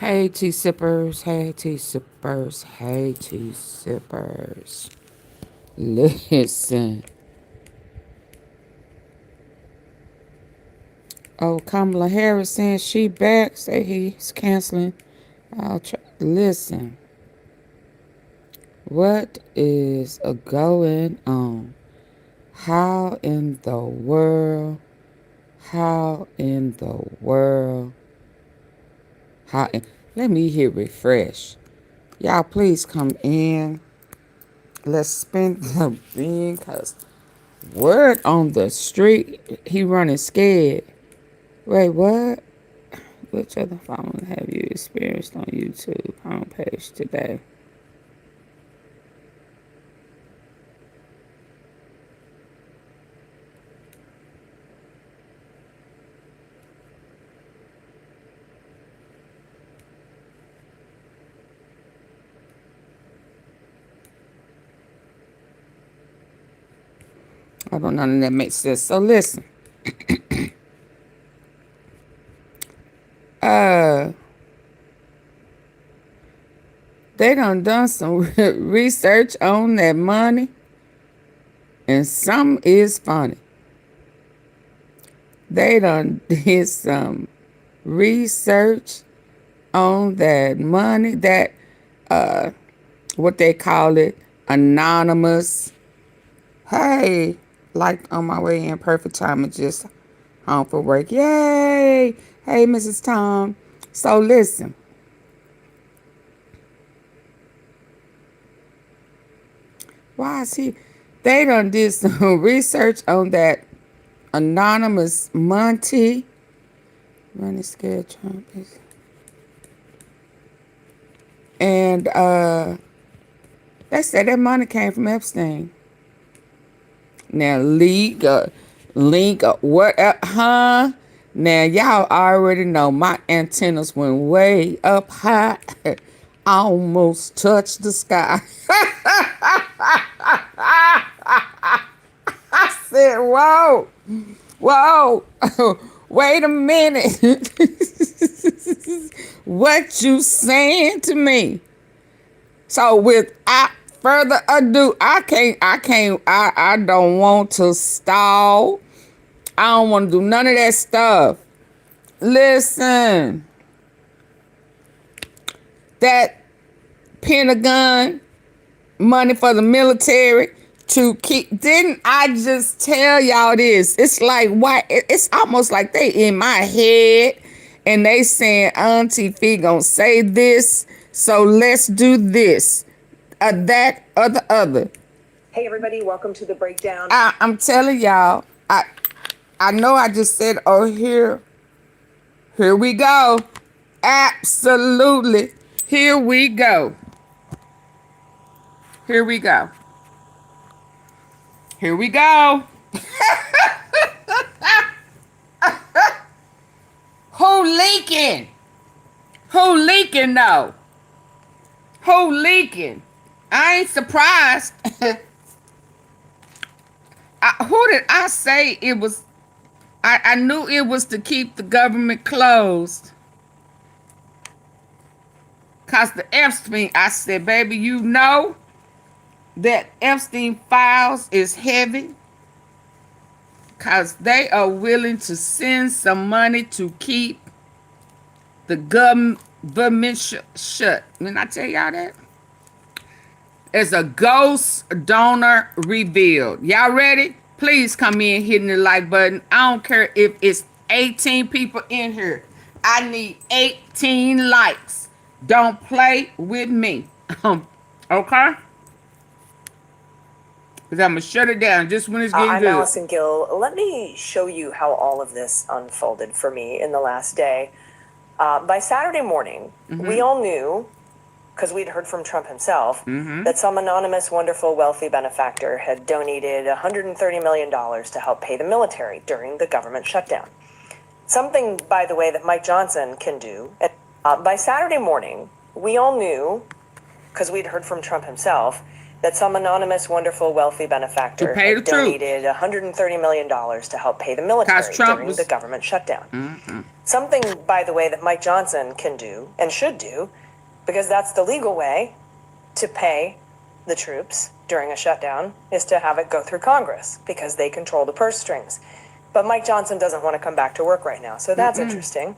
Hey, tea sippers. Hey, tea sippers. Hey, tea sippers. Listen. Oh, Kamala Harris saying she back. Say he's canceling. I'll try. Listen. What is going on? How in the world? How in the world? How in... Let me hit refresh. Y'all please come in. Let's spin the thing, cause word on the street, he running scared. Wait, what? Which other phone have you experienced on YouTube homepage today? I don't know, none of that makes sense. So listen, uh, they done some research on that money, and some is funny. They done did some research on that money, that what they call it, anonymous. Hey, like on my way in, perfect time, just home for work. Yay! Hey, Mrs. Tom. So listen, why is he? They done did some research on that anonymous Monty. Money scared Trump is. And they said that money came from Epstein. Now, link, what, huh? Now, y'all already know my antennas went way up high. Almost touched the sky. I said, whoa, whoa, wait a minute. What you saying to me? So without further ado, I don't want to stall. I don't want to do none of that stuff. Listen, that Pentagon money for the military to keep, didn't I just tell y'all this? It's like, why? It's almost like they in my head and they saying AunTeaFee gonna say this, so let's do this, that, or the other. Hey everybody, welcome to the breakdown. I'm telling y'all, I know I just said, oh, here we go. Absolutely. Here we go. Here we go. Here we go. Who leaking? Who leaking though? Who leaking? I ain't surprised. Who did I say it was? I knew it was to keep the government closed. Because the Epstein, I said, baby, you know that Epstein files is heavy. Because they are willing to send some money to keep the government shut. Didn't I tell y'all that? It's a ghost donor revealed. Y'all ready? Please come in hitting the like button. I don't care if it's 18 people in here. I need 18 likes. Don't play with me. Okay? Because I'm going to shut it down just when it's getting good. I'm Allison Gill. Let me show you how all of this unfolded for me in the last day. By Saturday morning, we all knew, because we'd heard from Trump himself, that some anonymous, wonderful, wealthy benefactor had donated $130 million to help pay the military during the government shutdown. Something, by the way, that Mike Johnson can do. By Saturday morning, we all knew, because we'd heard from Trump himself, that some anonymous, wonderful, wealthy benefactor To pay the had donated $130 million to help pay the military during the government shutdown. Something, by the way, that Mike Johnson can do and should do, because that's the legal way to pay the troops during a shutdown, is to have it go through Congress, because they control the purse strings. But Mike Johnson doesn't want to come back to work right now, so that's interesting.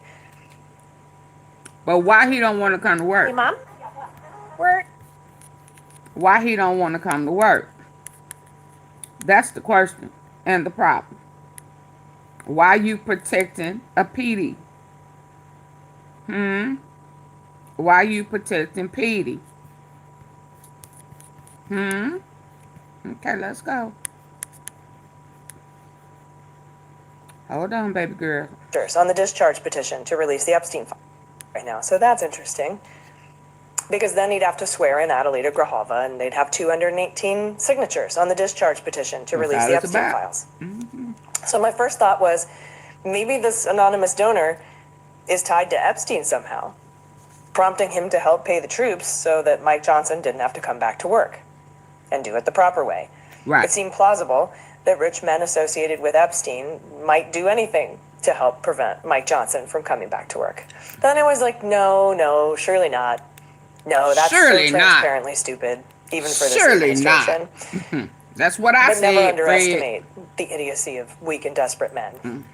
But why he don't want to come to work? Hey, Mom? Where? Why he don't want to come to work? That's the question and the problem. Why you protecting a PD? Why you protecting PD? Okay, let's go. Hold on, baby girl. On the discharge petition to release the Epstein file right now, so that's interesting. Because then he'd have to swear in Adelita Grahova, and they'd have 218 signatures on the discharge petition to release the Epstein files. So my first thought was, maybe this anonymous donor is tied to Epstein somehow, prompting him to help pay the troops so that Mike Johnson didn't have to come back to work and do it the proper way. Right. It seemed plausible that rich men associated with Epstein might do anything to help prevent Mike Johnson from coming back to work. Then I was like, no, surely not. No, that's surely so transparently stupid, even for this administration. Not. That's what I but said. But never underestimate the idiocy of weak and desperate men.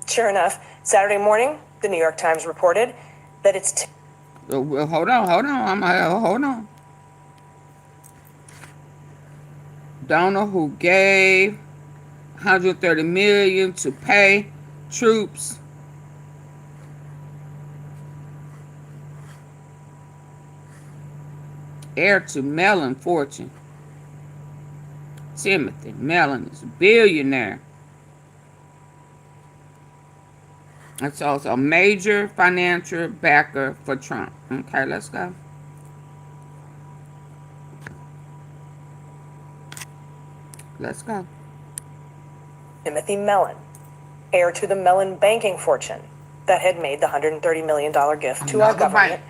Sure enough, Saturday morning, the New York Times reported that it's... Well, hold on. Hold on. Donor who gave $130 million to pay troops. Heir to Mellon fortune. Timothy Mellon is a billionaire. It's also a major financial backer for Trump. Okay, let's go. Let's go. Timothy Mellon, heir to the Mellon banking fortune that had made the $130 million gift to our government.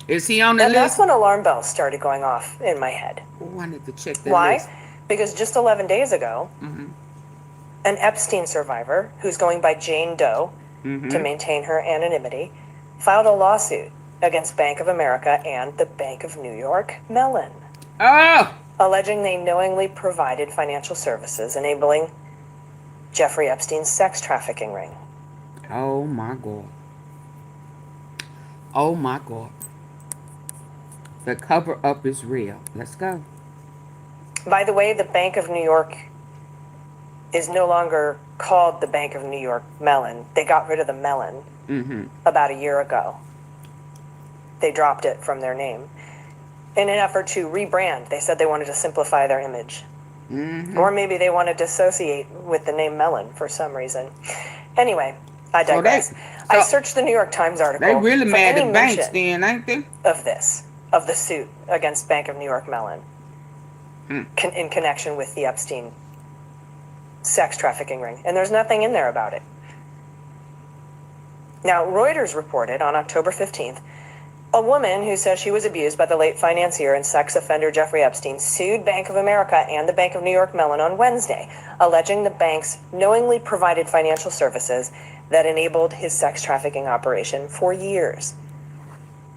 Is he on the list? And that's when alarm bells started going off in my head. I wanted to check the Why? list. Because just 11 days ago, an Epstein survivor, who's going by Jane Doe to maintain her anonymity, filed a lawsuit against Bank of America and the Bank of New York Mellon. Oh! Alleging they knowingly provided financial services enabling Jeffrey Epstein's sex trafficking ring. Oh my God. Oh my God. The cover-up is real. Let's go. By the way, the Bank of New York is no longer called the Bank of New York Mellon. They got rid of the Mellon about a year ago. They dropped it from their name. In an effort to rebrand, they said they wanted to simplify their image. Or maybe they want to dissociate with the name Mellon for some reason. Anyway, I digress. I searched the New York Times article. They really mad at banks then, ain't they? Of the suit against Bank of New York Mellon in connection with the Epstein sex trafficking ring. And there's nothing in there about it. Now, Reuters reported on October 15th, a woman who says she was abused by the late financier and sex offender Jeffrey Epstein sued Bank of America and the Bank of New York Mellon on Wednesday, alleging the banks knowingly provided financial services that enabled his sex trafficking operation for years.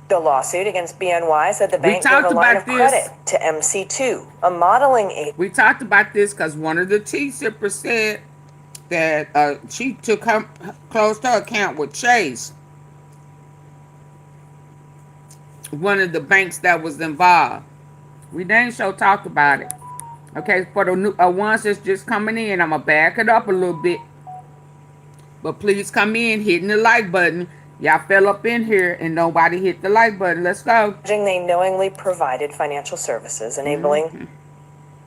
The lawsuit against BNY said the bank gave a line of credit to MC2, a modeling agency. We talked about this because one of the T-shippers said that she closed her account with Chase, one of the banks that was involved. We didn't talk about it. Okay, for the new, ones that's just coming in, I'm going to back it up a little bit. But please come in, hitting the like button. Y'all fell up in here and nobody hit the like button. Let's go. They knowingly provided financial services enabling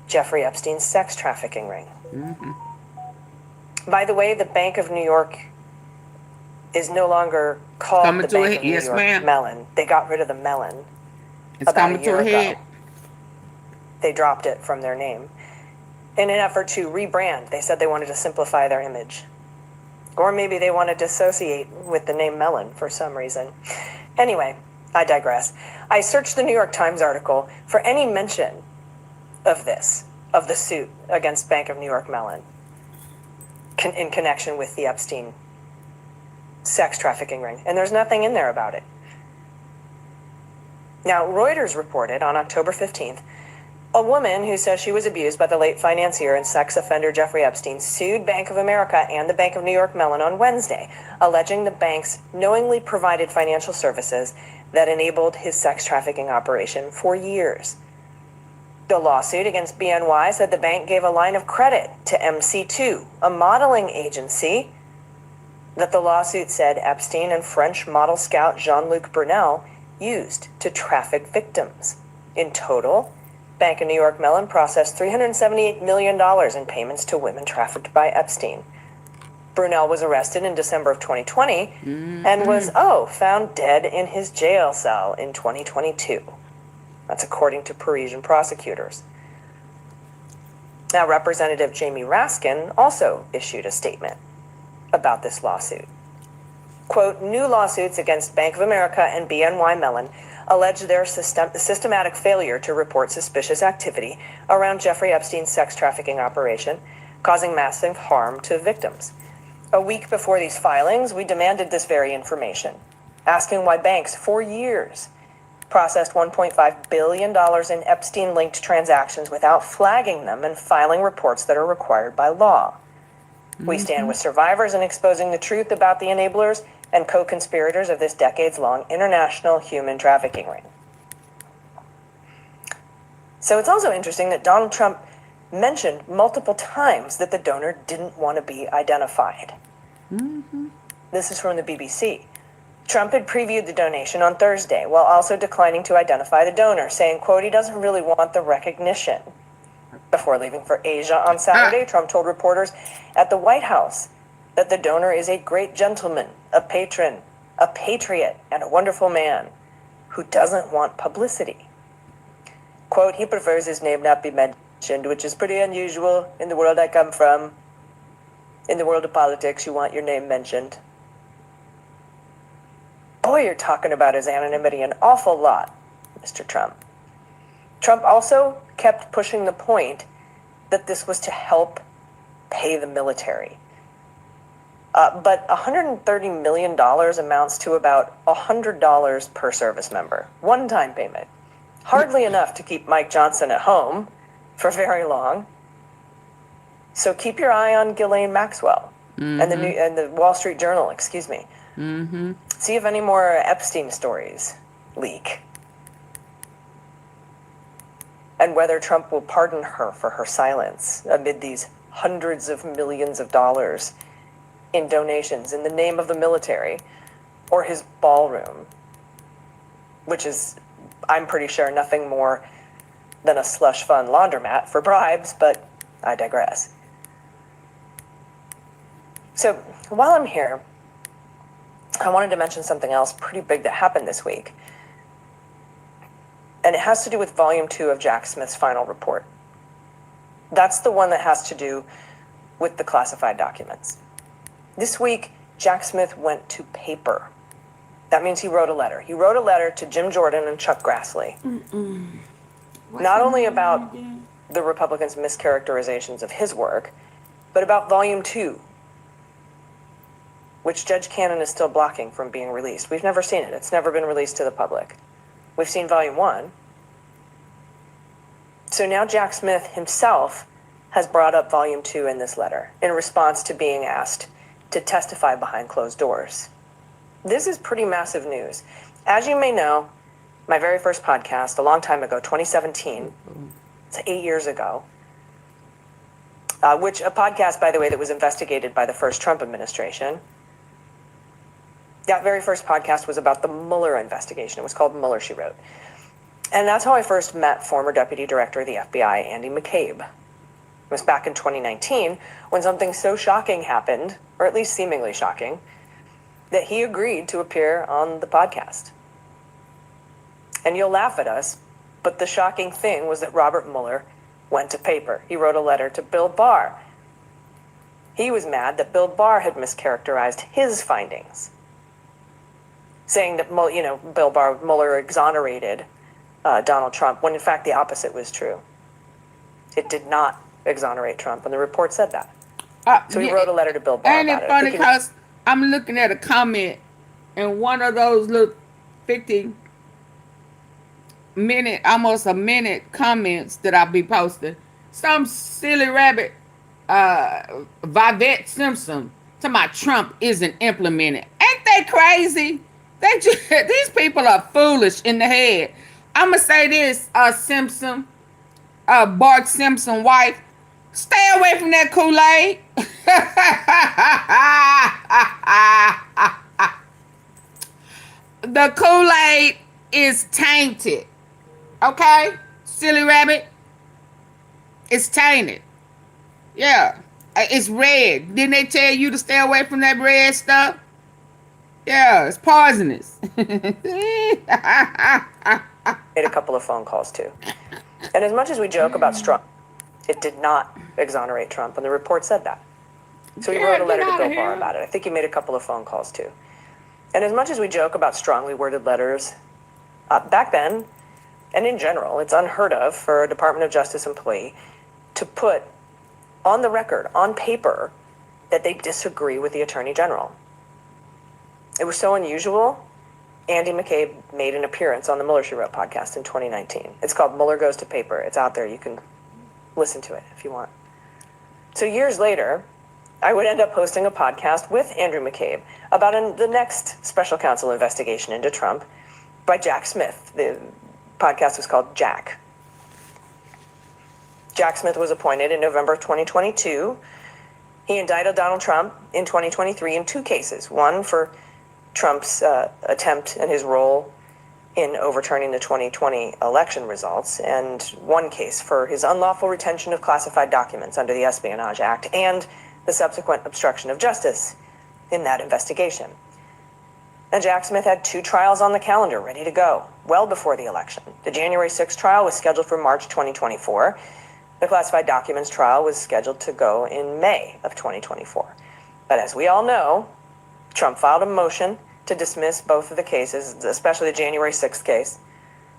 Jeffrey Epstein's sex trafficking ring. By the way, the Bank of New York is no longer called the Bank of New York Mellon. They got rid of the Mellon about a year ago. They dropped it from their name. In an effort to rebrand, they said they wanted to simplify their image. Or maybe they want to dissociate with the name Mellon for some reason. Anyway, I digress. I searched the New York Times article for any mention of the suit against Bank of New York Mellon in connection with the Epstein sex trafficking ring. And there's nothing in there about it. Now, Reuters reported on October 15th, a woman who says she was abused by the late financier and sex offender Jeffrey Epstein sued Bank of America and the Bank of New York Mellon on Wednesday, alleging the banks knowingly provided financial services that enabled his sex trafficking operation for years. The lawsuit against BNY said the bank gave a line of credit to MC2, a modeling agency that the lawsuit said Epstein and French model scout Jean-Luc Brunel used to traffic victims. In total, Bank of New York Mellon processed $378 million in payments to women trafficked by Epstein. Brunel was arrested in December of 2020 and was, found dead in his jail cell in 2022. That's according to Parisian prosecutors. Now, Representative Jamie Raskin also issued a statement about this lawsuit. Quote, new lawsuits against Bank of America and BNY Mellon allege their systematic failure to report suspicious activity around Jeffrey Epstein's sex trafficking operation, causing massive harm to victims. A week before these filings, we demanded this very information, asking why banks, for years, processed $1.5 billion in Epstein-linked transactions without flagging them and filing reports that are required by law. We stand with survivors in exposing the truth about the enablers and co-conspirators of this decades-long international human trafficking ring. So it's also interesting that Donald Trump mentioned multiple times that the donor didn't want to be identified. This is from the BBC. Trump had previewed the donation on Thursday while also declining to identify the donor, saying, quote, he doesn't really want the recognition. Before leaving for Asia on Saturday, Trump told reporters at the White House that the donor is a great gentleman, a patron, a patriot, and a wonderful man who doesn't want publicity. Quote, he prefers his name not be mentioned, which is pretty unusual in the world I come from. In the world of politics, you want your name mentioned. Boy, you're talking about his anonymity an awful lot, Mr. Trump. Trump also kept pushing the point that this was to help pay the military. But $130 million amounts to about $100 per service member. One-time payment. Hardly enough to keep Mike Johnson at home for very long. So keep your eye on Ghislaine Maxwell and the Wall Street Journal, excuse me. See if any more Epstein stories leak. And whether Trump will pardon her for her silence amid these hundreds of millions of dollars in donations in the name of the military, or his ballroom, which is, I'm pretty sure, nothing more than a slush fund laundromat for bribes, but I digress. So while I'm here, I wanted to mention something else pretty big that happened this week. And it has to do with Volume 2 of Jack Smith's final report. That's the one that has to do with the classified documents. This week, Jack Smith went to paper. That means he wrote a letter. He wrote a letter to Jim Jordan and Chuck Grassley. Not only about the Republicans' mischaracterizations of his work, but about Volume 2, which Judge Cannon is still blocking from being released. We've never seen it. It's never been released to the public. We've seen Volume 1. So now Jack Smith himself has brought up Volume 2 in this letter in response to being asked to testify behind closed doors. This is pretty massive news. As you may know, my very first podcast, a long time ago, 2017, it's 8 years ago, which a podcast, by the way, that was investigated by the first Trump administration. That very first podcast was about the Mueller investigation. It was called Mueller, She Wrote. And that's how I first met former Deputy Director of the FBI, Andy McCabe. It was back in 2019 when something so shocking happened, or at least seemingly shocking, that he agreed to appear on the podcast. And you'll laugh at us, but the shocking thing was that Robert Mueller went to paper. He wrote a letter to Bill Barr. He was mad that Bill Barr had mischaracterized his findings, saying that Mueller exonerated Donald Trump, when in fact the opposite was true. It did not exonerate Trump, and the report said that. So he Yeah, wrote a letter to Bill Barr ain't about it it. funny because I'm looking at a comment in one of those little 50-minute, almost a minute comments that I'll be posting. Some silly rabbit, Vivette Simpson, to my Trump isn't implemented. Ain't they crazy? They just, these people are foolish in the head. I'ma say this, Simpson, Bart Simpson wife, stay away from that Kool-Aid. The Kool-Aid is tainted. Okay? Silly rabbit. It's tainted. Yeah. It's red. Didn't they tell you to stay away from that red stuff? Yeah, it's poisonous. Made a couple of phone calls too. And as much as we joke about Trump, it did not exonerate Trump, and the report said that. So he wrote a letter to Bill Barr about it. I think he made a couple of phone calls too. And as much as we joke about strongly worded letters, back then, and in general, it's unheard of for a Department of Justice employee to put on the record, on paper, that they disagree with the Attorney General. It was so unusual, Andy McCabe made an appearance on the Mueller, She Wrote podcast in 2019. It's called Mueller Goes to Paper. It's out there. You can listen to it if you want. So years later, I would end up hosting a podcast with Andrew McCabe about the next special counsel investigation into Trump by Jack Smith. The podcast was called Jack. Jack Smith was appointed in November of 2022. He indicted Donald Trump in 2023 in two cases. One for Trump's attempt and his role in overturning the 2020 election results, and one case for his unlawful retention of classified documents under the Espionage Act and the subsequent obstruction of justice in that investigation. And Jack Smith had two trials on the calendar ready to go well before the election. The January 6th trial was scheduled for March 2024. The classified documents trial was scheduled to go in May of 2024. But as we all know, Trump filed a motion to dismiss both of the cases, especially the January 6th case.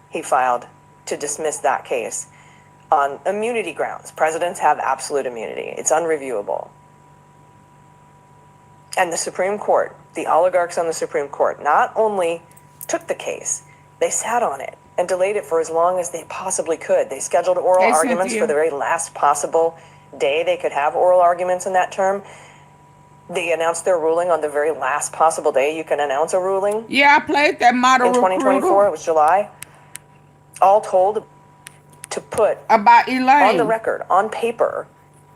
He filed to dismiss that case on immunity grounds. Presidents have absolute immunity. It's unreviewable. And the Supreme Court, the oligarchs on the Supreme Court, not only took the case, they sat on it and delayed it for as long as they possibly could. They scheduled oral arguments for the very last possible day they could have oral arguments in that term. They announced their ruling on the very last possible day you can announce a ruling. Yeah, I played that model in 2024. It was July. All told, to put about Elaine on the record, on paper,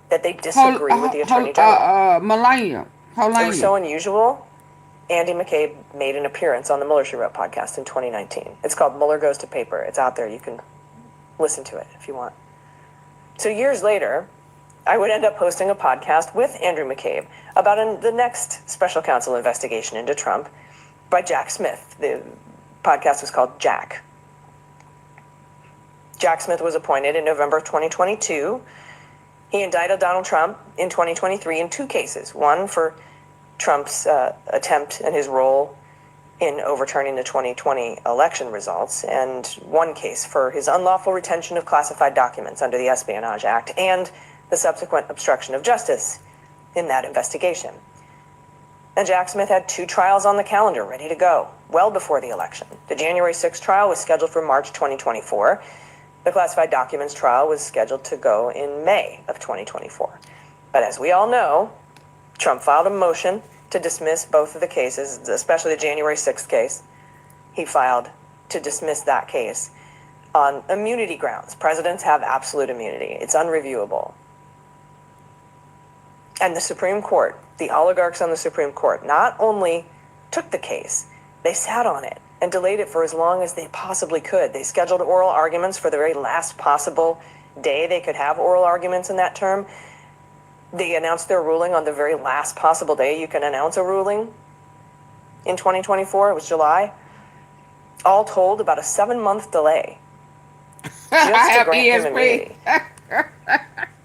that they disagree with the Attorney General. Melania. It was so unusual, Andy McCabe made an appearance on the Mueller, She Wrote podcast in 2019. It's called Mueller Goes to Paper. It's out there. You can listen to it if you want. So years later, I would end up hosting a podcast with Andrew McCabe about the next special counsel investigation into Trump by Jack Smith. The podcast was called Jack. Jack Smith was appointed in November of 2022. He indicted Donald Trump in 2023 in two cases. One for Trump's attempt and his role in overturning the 2020 election results, and one case for his unlawful retention of classified documents under the Espionage Act and the subsequent obstruction of justice in that investigation. And Jack Smith had two trials on the calendar ready to go well before the election. The January 6th trial was scheduled for March 2024. The classified documents trial was scheduled to go in May of 2024. But as we all know, Trump filed a motion to dismiss both of the cases, especially the January 6th case. He filed to dismiss that case on immunity grounds. Presidents have absolute immunity. It's unreviewable. And the Supreme Court, the oligarchs on the Supreme Court, not only took the case, they sat on it and delayed it for as long as they possibly could. They scheduled oral arguments for the very last possible day they could have oral arguments in that term. They announced their ruling on the very last possible day you can announce a ruling in 2024. It was July. All told, about a 7-month delay just to grant him immunity.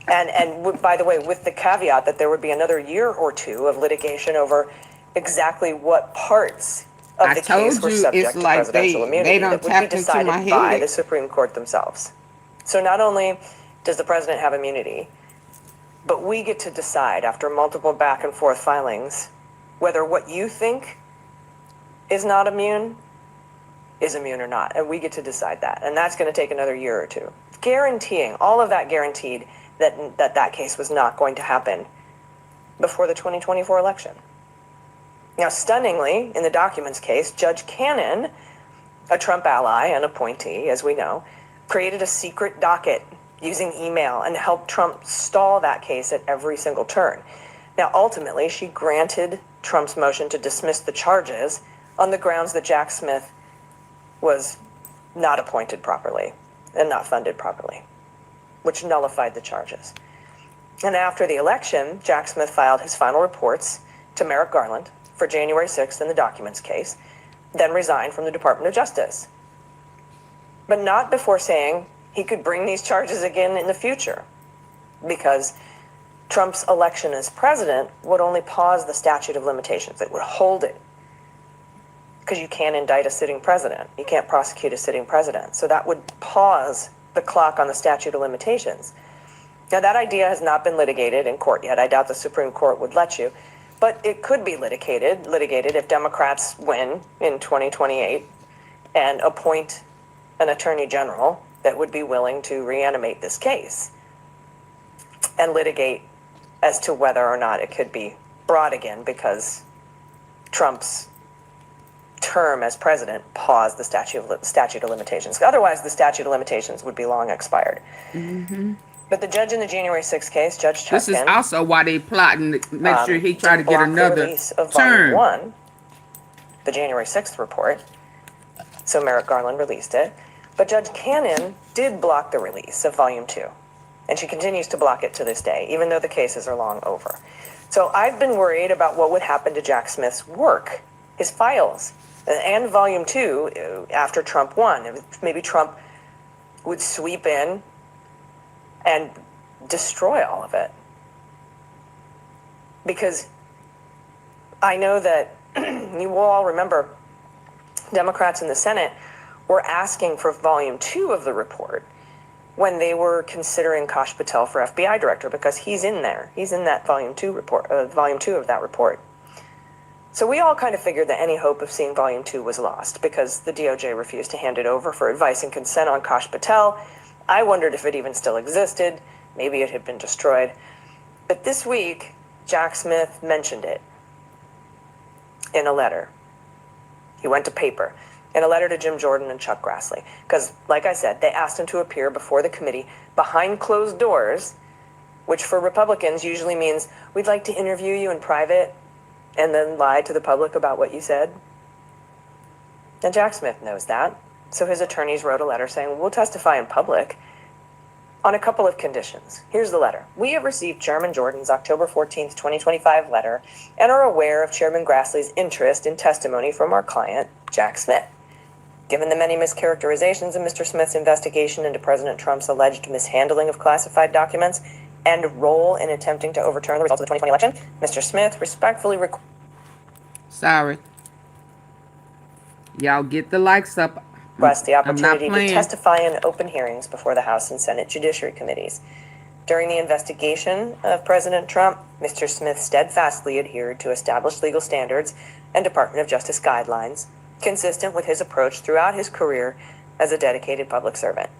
And by the way, with the caveat that there would be another year or two of litigation over exactly what parts of the case were subject to presidential immunity that would be decided by the Supreme Court themselves. So not only does the president have immunity? But we get to decide after multiple back and forth filings whether what you think is not immune is immune or not. And we get to decide that. And that's going to take another year or two. Guaranteeing, all of that guaranteed that case was not going to happen before the 2024 election. Now, stunningly, in the documents case, Judge Cannon, a Trump ally and appointee, as we know, created a secret docket using email and helped Trump stall that case at every single turn. Now, ultimately, she granted Trump's motion to dismiss the charges on the grounds that Jack Smith was not appointed properly and not funded properly, which nullified the charges. And after the election, Jack Smith filed his final reports to Merrick Garland for January 6th in the documents case, then resigned from the Department of Justice. But not before saying he could bring these charges again in the future, because Trump's election as president would only pause the statute of limitations. It would hold it, because you can't indict a sitting president. You can't prosecute a sitting president. So that would pause the clock on the statute of limitations. Now, that idea has not been litigated in court yet. I doubt the Supreme Court would let you. But it could be litigated if Democrats win in 2028 and appoint an attorney general that would be willing to reanimate this case and litigate as to whether or not it could be brought again, because Trump's term as president paused the statute of limitations. Otherwise, the statute of limitations would be long expired. Mm-hmm. But the judge in the January 6th case, Judge Chutkan, this is also why they plotting to make sure he tried to get another release of term. Volume 1, the January 6th report. So Merrick Garland released it. But Judge Cannon did block the release of Volume 2. And she continues to block it to this day, even though the cases are long over. So I've been worried about what would happen to Jack Smith's work, his files, and Volume 2 after Trump won. Maybe Trump would sweep in and destroy all of it. Because I know that you will all remember Democrats in the Senate were asking for Volume 2 of the report when they were considering Kash Patel for FBI director, because he's in there. He's in that Volume 2 report, Volume 2 of that report. So we all kind of figured that any hope of seeing Volume 2 was lost because the DOJ refused to hand it over for advice and consent on Kash Patel. I wondered if it even still existed. Maybe it had been destroyed. But this week, Jack Smith mentioned it in a letter. He went to paper in a letter to Jim Jordan and Chuck Grassley. Because, like I said, they asked him to appear before the committee behind closed doors, which for Republicans usually means we'd like to interview you in private and then lie to the public about what you said. And Jack Smith knows that. So his attorneys wrote a letter saying, we'll testify in public on a couple of conditions. Here's the letter. We have received Chairman Jordan's October 14th, 2025 letter and are aware of Chairman Grassley's interest in testimony from our client, Jack Smith. Given the many mischaracterizations of Mr. Smith's investigation into President Trump's alleged mishandling of classified documents and role in attempting to overturn the results of the 2020 election, Mr. Smith respectfully Sorry. Y'all get the likes up. request the opportunity to testify in open hearings before the House and Senate Judiciary Committees. During the investigation of President Trump, Mr. Smith steadfastly adhered to established legal standards and Department of Justice guidelines, consistent with his approach throughout his career as a dedicated public servant.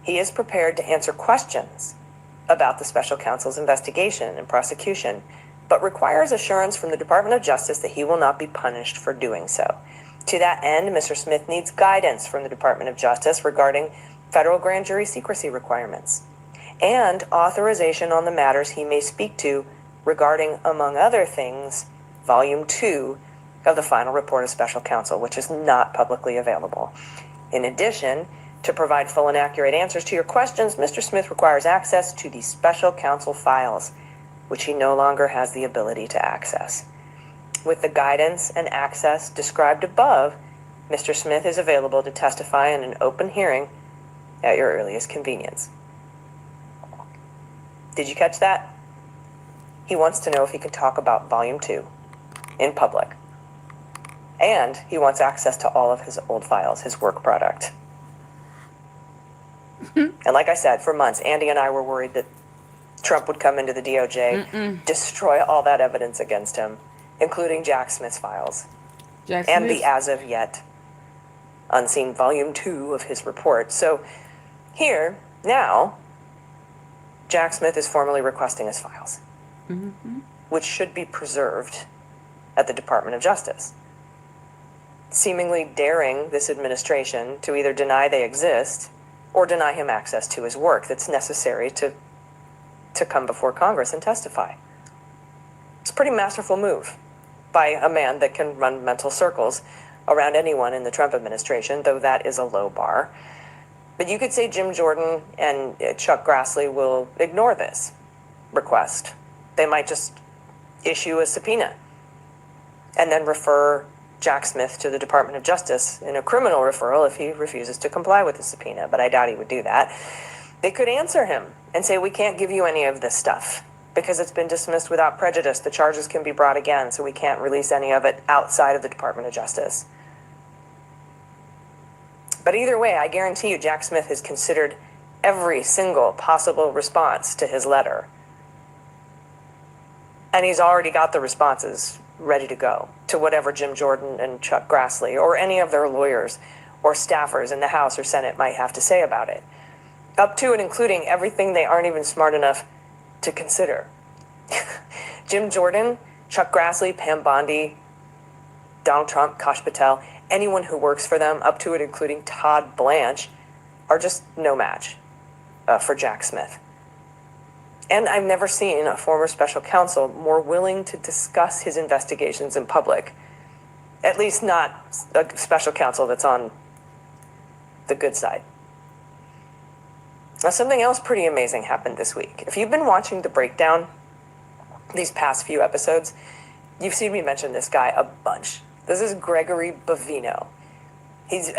He is prepared to answer questions about the special counsel's investigation and prosecution, but requires assurance from the Department of Justice that he will not be punished for doing so. To that end, Mr. Smith needs guidance from the Department of Justice regarding federal grand jury secrecy requirements and authorization on the matters he may speak to regarding, among other things, Volume 2 of the final report of special counsel, which is not publicly available. In addition, to provide full and accurate answers to your questions, Mr. Smith requires access to the special counsel files, which he no longer has the ability to access. With the guidance and access described above, Mr. Smith is available to testify in an open hearing at your earliest convenience. Did you catch that? He wants to know if he can talk about Volume 2 in public. And he wants access to all of his old files, his work product. And like I said, for months, Andy and I were worried that Trump would come into the DOJ, destroy all that evidence against him, including Jack Smith's files, Jack and Smith. the as of yet unseen volume 2 of his report. So here, now, Jack Smith is formally requesting his files, which should be preserved at the Department of Justice, seemingly daring this administration to either deny they exist or deny him access to his work that's necessary to come before Congress and testify. It's a pretty masterful move by a man that can run mental circles around anyone in the Trump administration, though that is a low bar. But you could say Jim Jordan and Chuck Grassley will ignore this request. They might just issue a subpoena and then refer Jack Smith to the Department of Justice in a criminal referral if he refuses to comply with the subpoena, but I doubt he would do that. They could answer him and say, we can't give you any of this stuff because it's been dismissed without prejudice. The charges can be brought again, so we can't release any of it outside of the Department of Justice. But either way, I guarantee you Jack Smith has considered every single possible response to his letter. And he's already got the responses ready to go to whatever Jim Jordan and Chuck Grassley or any of their lawyers or staffers in the House or Senate might have to say about it. Up to and including everything they aren't even smart enough to consider. Jim Jordan, Chuck Grassley, Pam Bondi, Donald Trump, Kash Patel, anyone who works for them, up to and including Todd Blanche, are just no match for Jack Smith. And I've never seen a former special counsel more willing to discuss his investigations in public. At least not a special counsel that's on the good side. Now, something else pretty amazing happened this week. If you've been watching The Breakdown these past few episodes, you've seen me mention this guy a bunch. This is Gregory Bavino.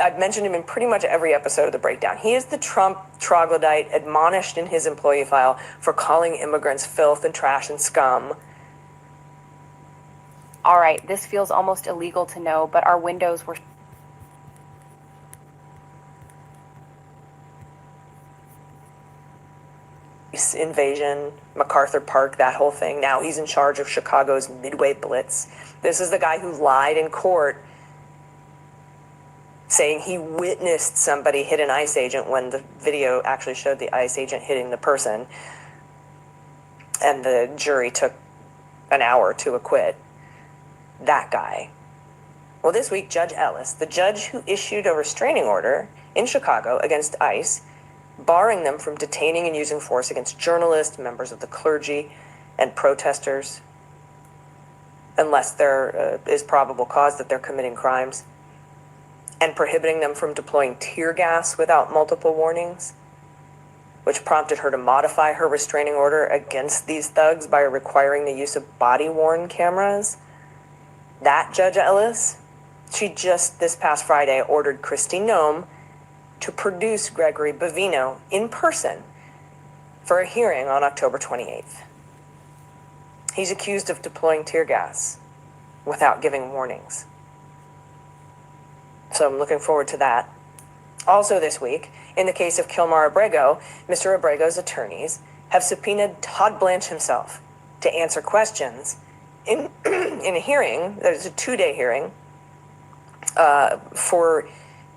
I've mentioned him in pretty much every episode of The Breakdown. He is the Trump troglodyte admonished in his employee file for calling immigrants filth and trash and scum. All right, this feels almost illegal to know, but our windows were invasion, MacArthur Park, that whole thing. Now he's in charge of Chicago's Midway Blitz. This is the guy who lied in court saying he witnessed somebody hit an ICE agent when the video actually showed the ICE agent hitting the person, and the jury took an hour to acquit that guy. Well, this week, Judge Ellis, the judge who issued a restraining order in Chicago against ICE, barring them from detaining and using force against journalists, members of the clergy, and protesters, unless there is probable cause that they're committing crimes, and prohibiting them from deploying tear gas without multiple warnings, which prompted her to modify her restraining order against these thugs by requiring the use of body-worn cameras. That Judge Ellis, she just this past Friday ordered Kristi Noem to produce Gregory Bavino in person for a hearing on October 28th. He's accused of deploying tear gas without giving warnings. So I'm looking forward to that. Also this week, in the case of Kilmar Abrego, Mr. Abrego's attorneys have subpoenaed Todd Blanche himself to answer questions in a hearing. There's a 2-day hearing for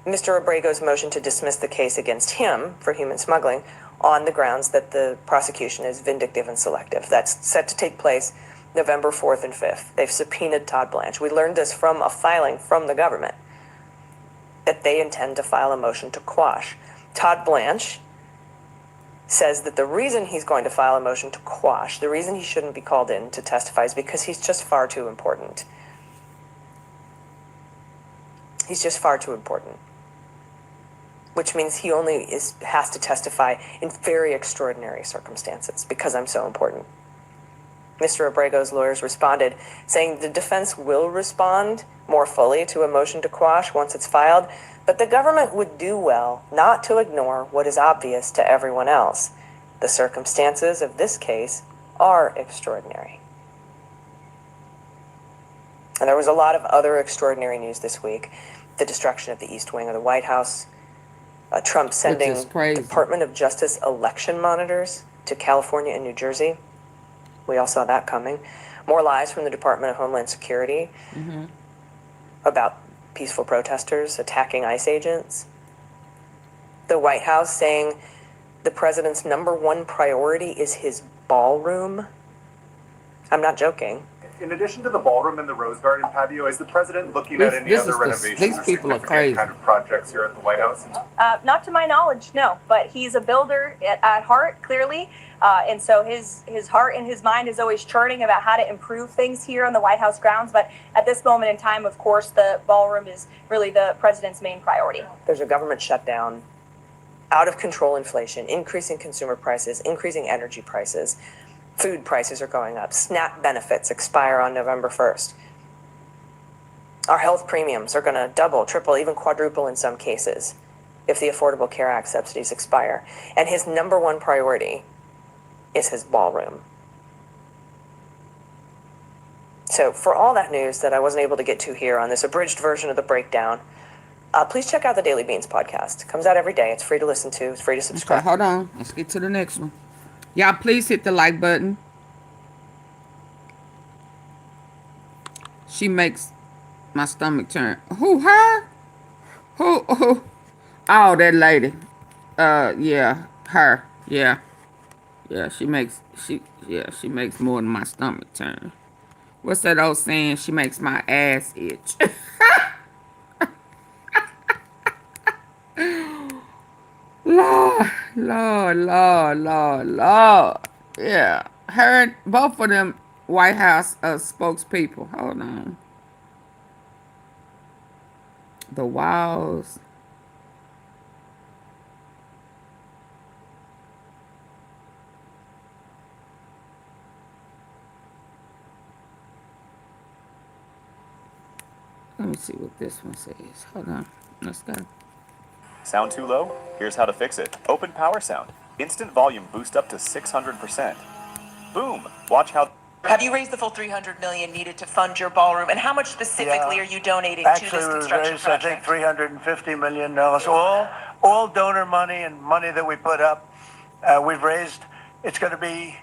Mr. Abrego's motion to dismiss the case against him for human smuggling on the grounds that the prosecution is vindictive and selective. That's set to take place November 4th and 5th. They've subpoenaed Todd Blanche. We learned this from a filing from the government, that they intend to file a motion to quash. Todd Blanche says that the reason he's going to file a motion to quash, the reason he shouldn't be called in to testify, is because he's just far too important. He's just far too important. Which means he only has to testify in very extraordinary circumstances because I'm so important. Mr. Abrego's lawyers responded, saying the defense will respond more fully to a motion to quash once it's filed, but the government would do well not to ignore what is obvious to everyone else. The circumstances of this case are extraordinary. And there was a lot of other extraordinary news this week. The destruction of the East Wing of the White House, Trump sending is crazy. Department of Justice election monitors to California and New Jersey. We all saw that coming. More lies from the Department of Homeland Security about peaceful protesters attacking ICE agents. The White House saying the president's #1 priority is his ballroom. I'm not joking. In addition to the ballroom and the Rose Garden patio, is the president looking at any other renovations these or people are significant crazy. kind of projects here at the White House? Not to my knowledge, no. But he's a builder at heart, clearly. And so his heart and his mind is always churning about how to improve things here on the White House grounds. But at this moment in time, of course, the ballroom is really the president's main priority. There's a government shutdown, out of control inflation, increasing consumer prices, increasing energy prices. Food prices are going up. SNAP benefits expire on November 1st. Our health premiums are going to double, triple, even quadruple in some cases if the Affordable Care Act subsidies expire. And his #1 priority is his ballroom. So for all that news that I wasn't able to get to here on this abridged version of the breakdown, please check out the Daily Beans podcast. It comes out every day. It's free to listen to. It's free to subscribe. Okay, hold on. Let's get to the next one. Y'all, please hit the like button. She makes my stomach turn. Who, her? Who? Oh, that lady. Yeah, her. Yeah. Yeah, she makes more than my stomach turn. What's that old saying? She makes my ass itch. Lord. Yeah. Her, both of them White House spokespeople. Hold on. The walls. Let me see what this one says. Hold on. Let's go. Sound too low? Here's how to fix it. Open Power Sound. Instant volume boost up to 600%. Boom! Watch how... Have you raised the full $300 million needed to fund your ballroom? And how much specifically are you donating to this construction raised, project? I think, $350 million. All donor money and money that we put up, we've raised. It's going to be,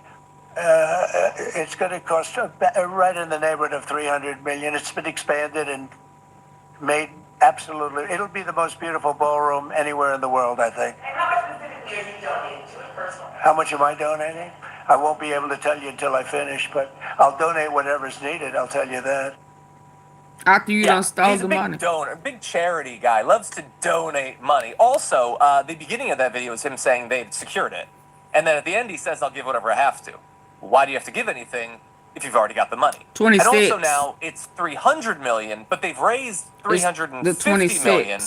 it's going to cost right in the neighborhood of $300 million. It's been expanded and made absolutely. It'll be the most beautiful ballroom anywhere in the world, I think. And how much specifically are you donating to it personally? How much am I donating? I won't be able to tell you until I finish, but I'll donate whatever's needed. I'll tell you that. After you done stole he's the a big money. donor, big charity guy, loves to donate money. Also, the beginning of that video is him saying they've secured it. And then at the end he says, I'll give whatever I have to. Why do you have to give anything if you've already got the money? 26. And also now it's $300 million, but they've raised $350 million.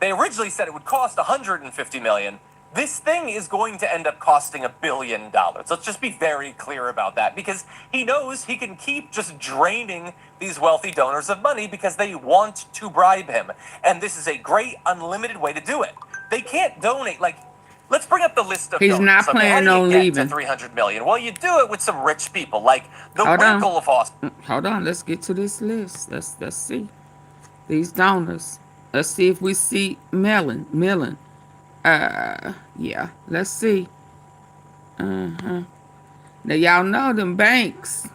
They originally said it would cost $150 million. This thing is going to end up costing $1 billion. Let's just be very clear about that, because he knows he can keep just draining these wealthy donors of money because they want to bribe him. And this is a great unlimited way to do it. They can't donate, like, let's bring up the list of He's donors. not planning How do on you leaving. get to $300 million? Well, you do it with some rich people, like the Hold on. Winkle of Austin. Hold on, let's get to this list. Let's see. These donors. Let's see if we see Millen. Yeah, let's see. Now y'all know them banks.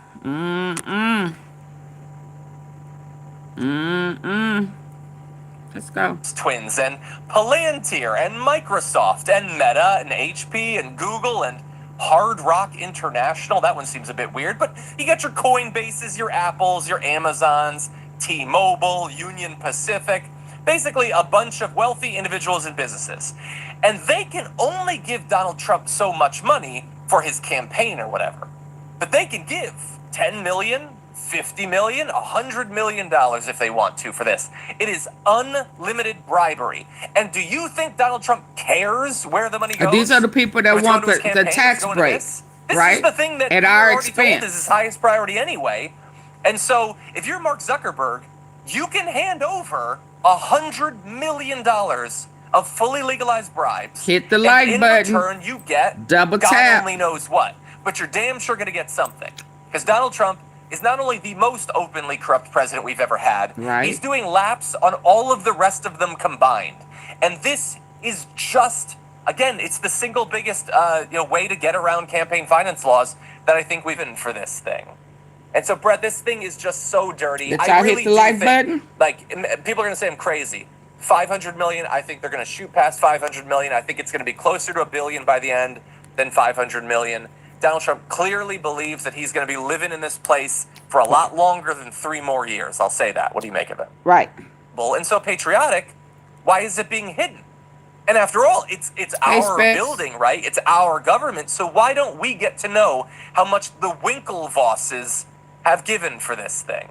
Let's go. Twins and Palantir and Microsoft and Meta and HP and Google and Hard Rock International. That one seems a bit weird, but you got your Coinbases, your Apples, your Amazons, T-Mobile, Union Pacific, basically a bunch of wealthy individuals and businesses. And they can only give Donald Trump so much money for his campaign or whatever. But they can give $10 million, $50 million, $100 million if they want to for this. It is unlimited bribery. And do you think Donald Trump cares where the money goes? These are the people that What's want going to his the campaign? tax What's going to break, this right? is the thing that At we our already told expense. is his highest priority anyway. And so if you're Mark Zuckerberg, you can hand over $100 million of fully legalized bribes. Hit the and like in button. return, you get Double God tap. only knows what. But you're damn sure going to get something. Because Donald Trump is not only the most openly corrupt president we've ever had, Right. he's doing laps on all of the rest of them combined. And this is just, again, it's the single biggest way to get around campaign finance laws that I think we've been for this thing. And so, Brett, this thing is just so dirty. Did I y'all really hit the do like think, button? like, people are going to say I'm crazy. 500 million, I think they're going to shoot past 500 million. I think it's going to be closer to $1 billion by the end than 500 million. Donald Trump clearly believes that he's going to be living in this place for a lot longer than 3 more years. I'll say that. What do you make of it? Right. And so patriotic, why is it being hidden? And after all, it's our Specs. building, right? It's our government. So why don't we get to know how much the Winklevosses have given for this thing?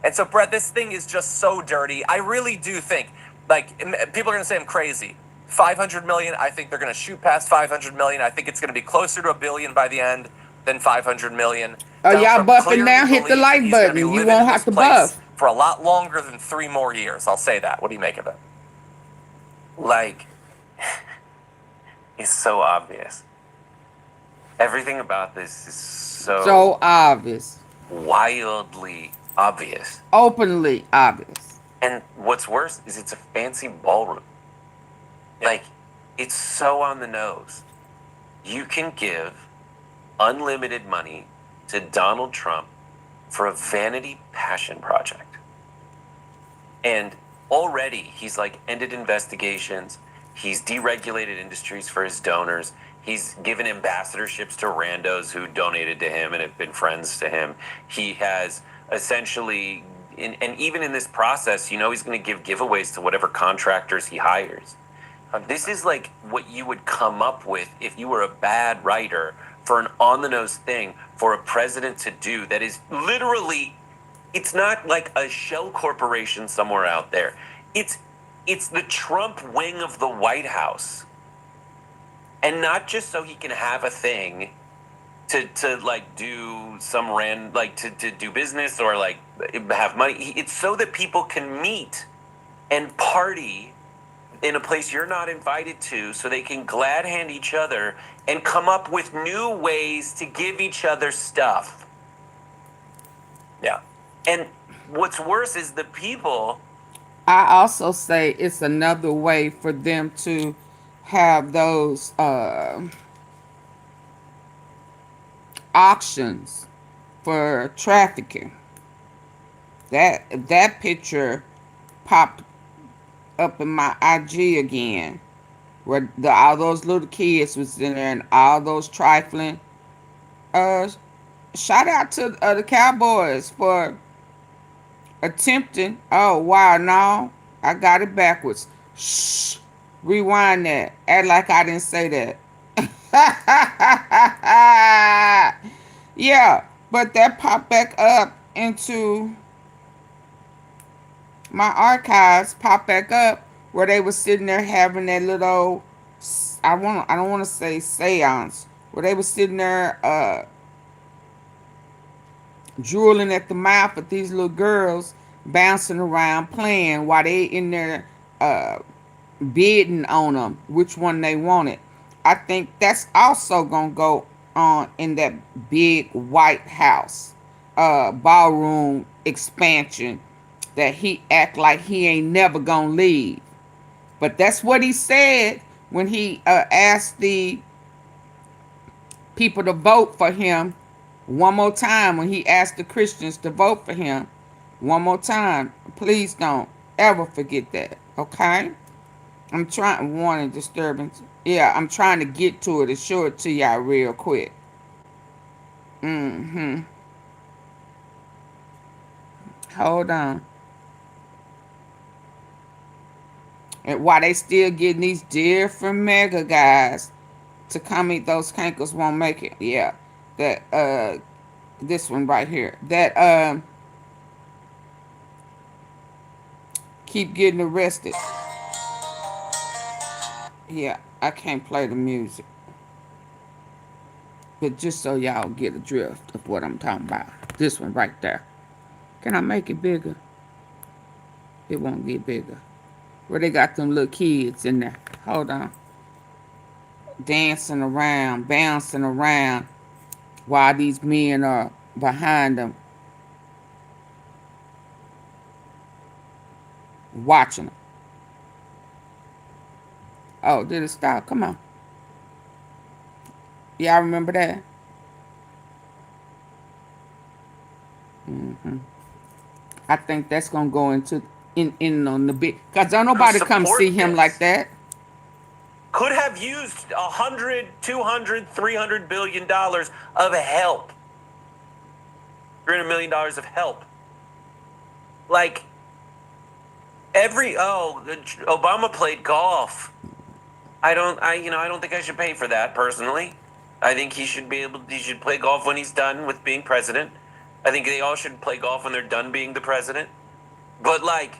And so, Brett, this thing is just so dirty. I really do think, like, people are going to say I'm crazy. 500 million, I think they're going to shoot past 500 million. I think it's going to be closer to $1 billion by the end than 500 million. Oh, Donald y'all Trump buffing clearly now? Hit the believes like he's gonna button. be You living won't in have this to place buff. for a lot longer than 3 more years. I'll say that. What do you make of it? Like, it's so obvious. Everything about this is So obvious. wildly obvious. Openly obvious. And what's worse is it's a fancy ballroom. Like, it's so on the nose. You can give unlimited money to Donald Trump for a vanity passion project. And already he's like ended investigations. He's deregulated industries for his donors. He's given ambassadorships to randos who donated to him and have been friends to him. He has essentially, and even in this process, you know, he's going to give giveaways to whatever contractors he hires. This is like what you would come up with if you were a bad writer for an on-the-nose thing for a president to do that is literally, it's not like a shell corporation somewhere out there. It's the Trump wing of the White House. And not just so he can have a thing to like do some to do business or like have money. It's so that people can meet and party in a place you're not invited to, so they can glad hand each other and come up with new ways to give each other stuff. Yeah. And what's worse is the people. I also say it's another way for them to have those auctions for trafficking. That picture popped up in my IG again, where all those little kids was in there and all those trifling. Shout out to the Cowboys for attempting. Oh wow, no, I got it backwards. Shh, rewind that. Act like I didn't say that. Yeah, but that popped back up into my archives, popped back up where they were sitting there having that little, I don't want to say seance, where they were sitting there drooling at the mouth of these little girls bouncing around playing while they in there bidding on them which one they wanted. I think that's also gonna go on in that big White House ballroom expansion that he act like he ain't never gonna leave. But that's what he said when he asked the people to vote for him one more time, when he asked the Christians to vote for him one more time. Please don't ever forget that, okay? I'm trying, warning, disturbance. Yeah, I'm trying to get to it and show it to y'all real quick. Hold on. And while they still getting these different mega guys to come eat, those cankers won't make it. Yeah. That this one right here. That keep getting arrested. Yeah, I can't play the music. But just so y'all get a drift of what I'm talking about. This one right there. Can I make it bigger? It won't get bigger. Where they got them little kids in there. Hold on. Dancing around, bouncing around while these men are behind them. Watching them. Oh, did it stop? Come on. Yeah, I remember that. I think that's gonna go into in on the big, cause don't nobody come support see him this like that. could have used 100, 200, 300 billion dollars of help. $300 million of help. Like Obama played golf. I don't think I should pay for that personally. I think he should play golf when he's done with being president. I think they all should play golf when they're done being the president. But like,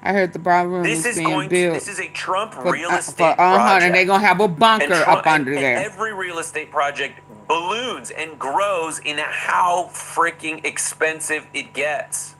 I heard the ballroom this is is being built this is a Trump for real estate and project. they're gonna have a bunker up under and there. every real estate project balloons and grows in how freaking expensive it gets.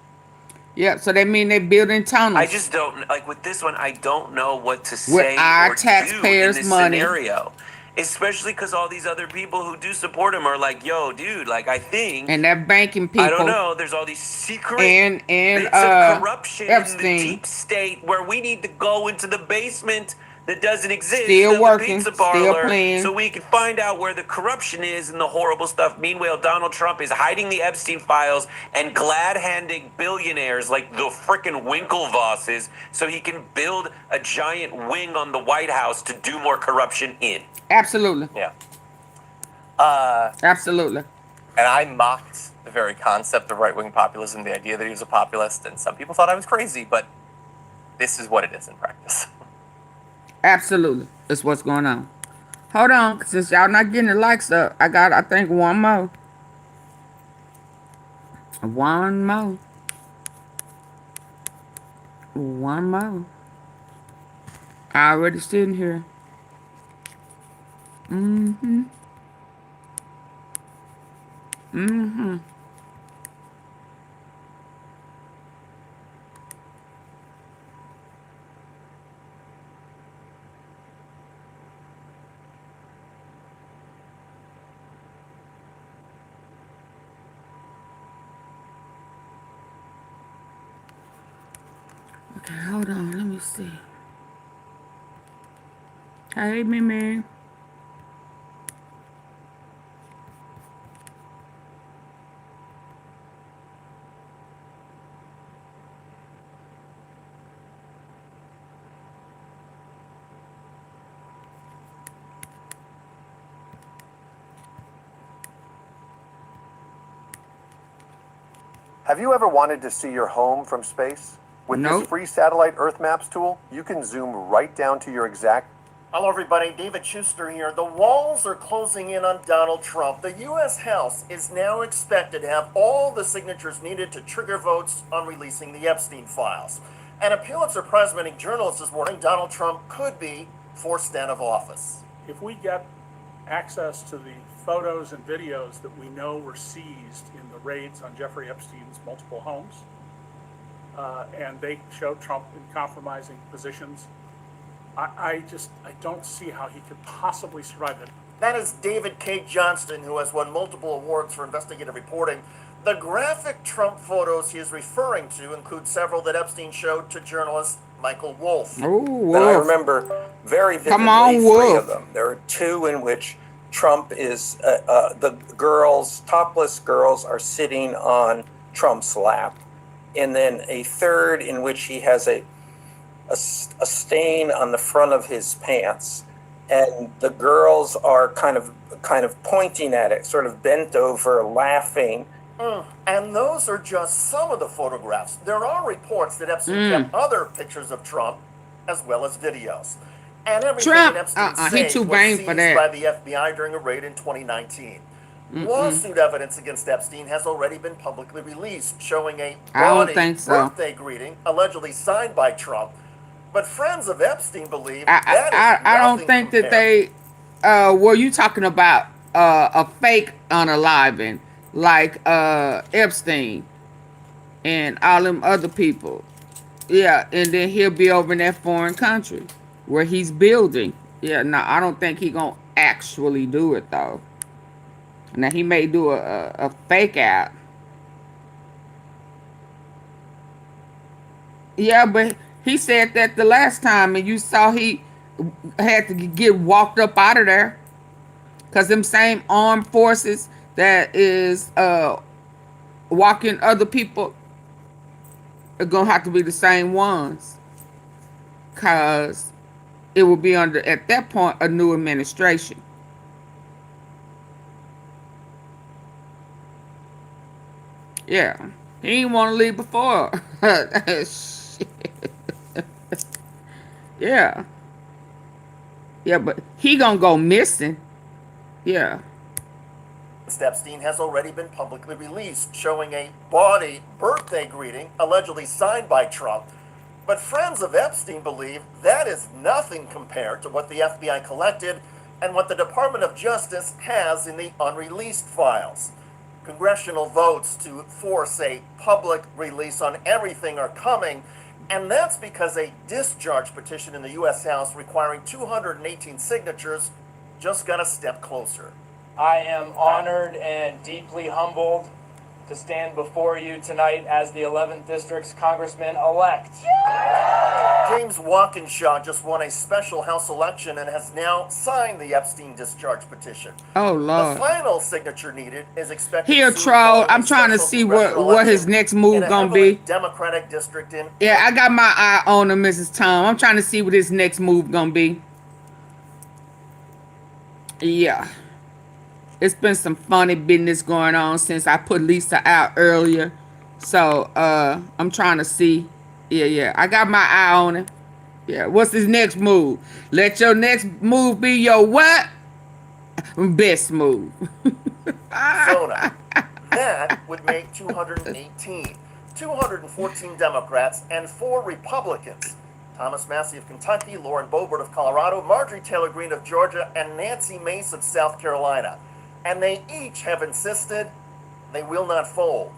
Yeah, so that mean they're building tunnels. I just don't like with this one. I don't know what to say with our or do taxpayers' in this money. scenario, especially because all these other people who do support him are like, "Yo, dude, like I think." And that banking people. I don't know. There's all these secret and bits of corruption Epstein. in the deep state where we need to go into the basement that doesn't exist. Still of working, the pizza still parlor, playing. so we can find out where the corruption is and the horrible stuff. Meanwhile, Donald Trump is hiding the Epstein files and glad-handing billionaires like the frickin' Winklevosses so he can build a giant wing on the White House to do more corruption in. Absolutely. Yeah. Absolutely. And I mocked the very concept of right-wing populism, the idea that he was a populist, and some people thought I was crazy, but this is what it is in practice. Absolutely. That's what's going on. Hold on, since y'all not getting the likes up, I think one more. One more. One more. I already sitting here. Mm-hmm. Mm-hmm. Okay, hold on. Let me see. Hey, Mimi. Have you ever wanted to see your home from space? With Nope. this free satellite Earth Maps tool, you can zoom right down to your exact... Hello, everybody. David Schuster here. The walls are closing in on Donald Trump. The U.S. House is now expected to have all the signatures needed to trigger votes on releasing the Epstein files. And a Pulitzer Prize-winning journalist is warning Donald Trump could be forced out of office. If we get access to the photos and videos that we know were seized in the raids on Jeffrey Epstein's multiple homes, and they show Trump in compromising positions, I don't see how he could possibly survive it. That is David K. Johnston, who has won multiple awards for investigative reporting. The graphic Trump photos he is referring to include several that Epstein showed to journalist Michael Wolff. Oh, And I remember very vividly Come on, three Wolf. of them. There are two in which Trump is, the girls, topless girls, are sitting on Trump's lap. And then a third in which he has a stain on the front of his pants. And the girls are kind of pointing at it, sort of bent over, laughing. And those are just some of the photographs. There are reports that Epstein kept other pictures of Trump, as well as videos. And everything Trump, in Epstein's he safe too was vain seized for that. by the FBI during a raid in 2019. Lawsuit evidence against Epstein has already been publicly released, showing a I don't bawdy think so. birthday greeting allegedly signed by Trump. But friends of Epstein believe I don't think that they were you talking about a fake unaliving like Epstein and all them other people. Yeah, and then he'll be over in that foreign country where he's building. Yeah, no, I don't think he gonna actually do it though. Now he may do a fake out. Yeah, but he said that the last time, and you saw he had to get walked up out of there. Because them same armed forces that is walking other people are going to have to be the same ones. Because it will be under, at that point, a new administration. Yeah. He didn't want to leave before. Shit. Yeah. Yeah, but he gonna go missing. Yeah. Epstein has already been publicly released, showing a bawdy birthday greeting allegedly signed by Trump. But friends of Epstein believe that is nothing compared to what the FBI collected and what the Department of Justice has in the unreleased files. Congressional votes to force a public release on everything are coming, and that's because a discharge petition in the U.S. House requiring 218 signatures just got a step closer. I am honored and deeply humbled to stand before you tonight as the 11th District's Congressman-elect. James Walkinshaw just won a special House election and has now signed the Epstein discharge petition. Oh, Lord. The final signature needed is expected Here, soon troll. following I'm a trying to special see congressional what his election next move in a gonna heavily be. Democratic district in. Yeah, I got my eye on him, Mrs. Tom. I'm trying to see what his next move gonna be. Yeah. It's been some funny business going on since I put Lisa out earlier. So, I'm trying to see. Yeah. I got my eye on him. Yeah, what's his next move? Let your next move be your what? Best move. Arizona. That would make 218. 214 Democrats and 4 Republicans. Thomas Massie of Kentucky, Lauren Boebert of Colorado, Marjorie Taylor Greene of Georgia, and Nancy Mace of South Carolina. And they each have insisted they will not fold.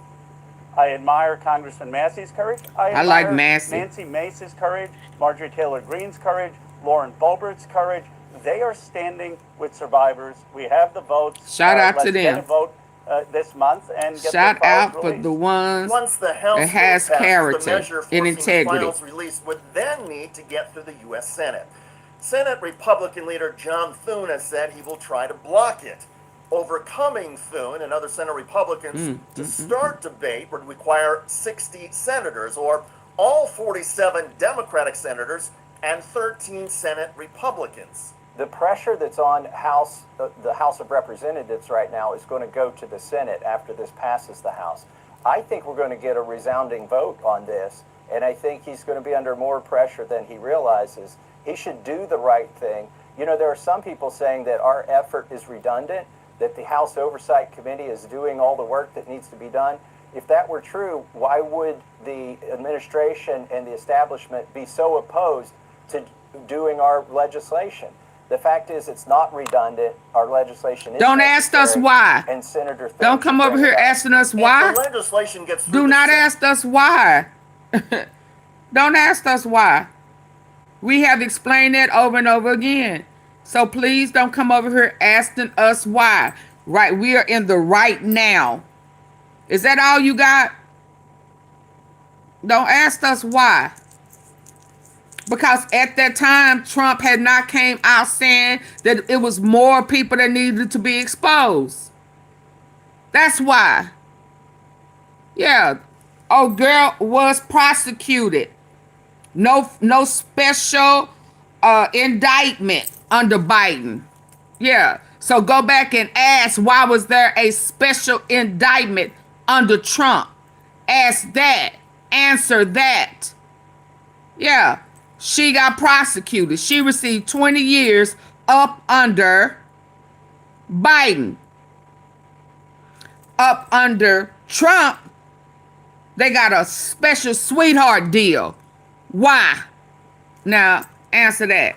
I admire Congressman Massey's courage. I like Massey. Nancy Mace's courage, Marjorie Taylor Greene's courage, Lauren Boebert's courage. They are standing with survivors. We have the votes. Shout out to let's get them. a vote this month and get Shout the files out for released. the ones Once the House that has vote passes, character the measure and forcing integrity. files released would then need to get through the U.S. Senate. Senate Republican leader John Thune has said he will try to block it. Overcoming Thune and other Senate Republicans to start debate would require 60 senators, or all 47 Democratic senators and 13 Senate Republicans. The pressure that's on the House of Representatives right now is going to go to the Senate after this passes the House. I think we're going to get a resounding vote on this, and I think he's going to be under more pressure than he realizes. He should do the right thing. You know, there are some people saying that our effort is redundant, that the House Oversight Committee is doing all the work that needs to be done. If that were true, why would the administration and the establishment be so opposed to doing our legislation? The fact is, it's not redundant. Our legislation is Don't ask us why. And Senator Thune Don't come over here asking us why. If the legislation gets through Do the not Senate, ask us why. Don't ask us why. We have explained that over and over again. So please don't come over here asking us why. Right, we are in the right now. Is that all you got? Don't ask us why. Because at that time, Trump had not came out saying that it was more people that needed to be exposed. That's why. Yeah. Oh, girl was prosecuted. No special indictment under Biden. Yeah. So go back and ask, why was there a special indictment under Trump? Ask that. Answer that. Yeah. She got prosecuted. She received 20 years up under Biden. Up under Trump, they got a special sweetheart deal. Why? Now, answer that.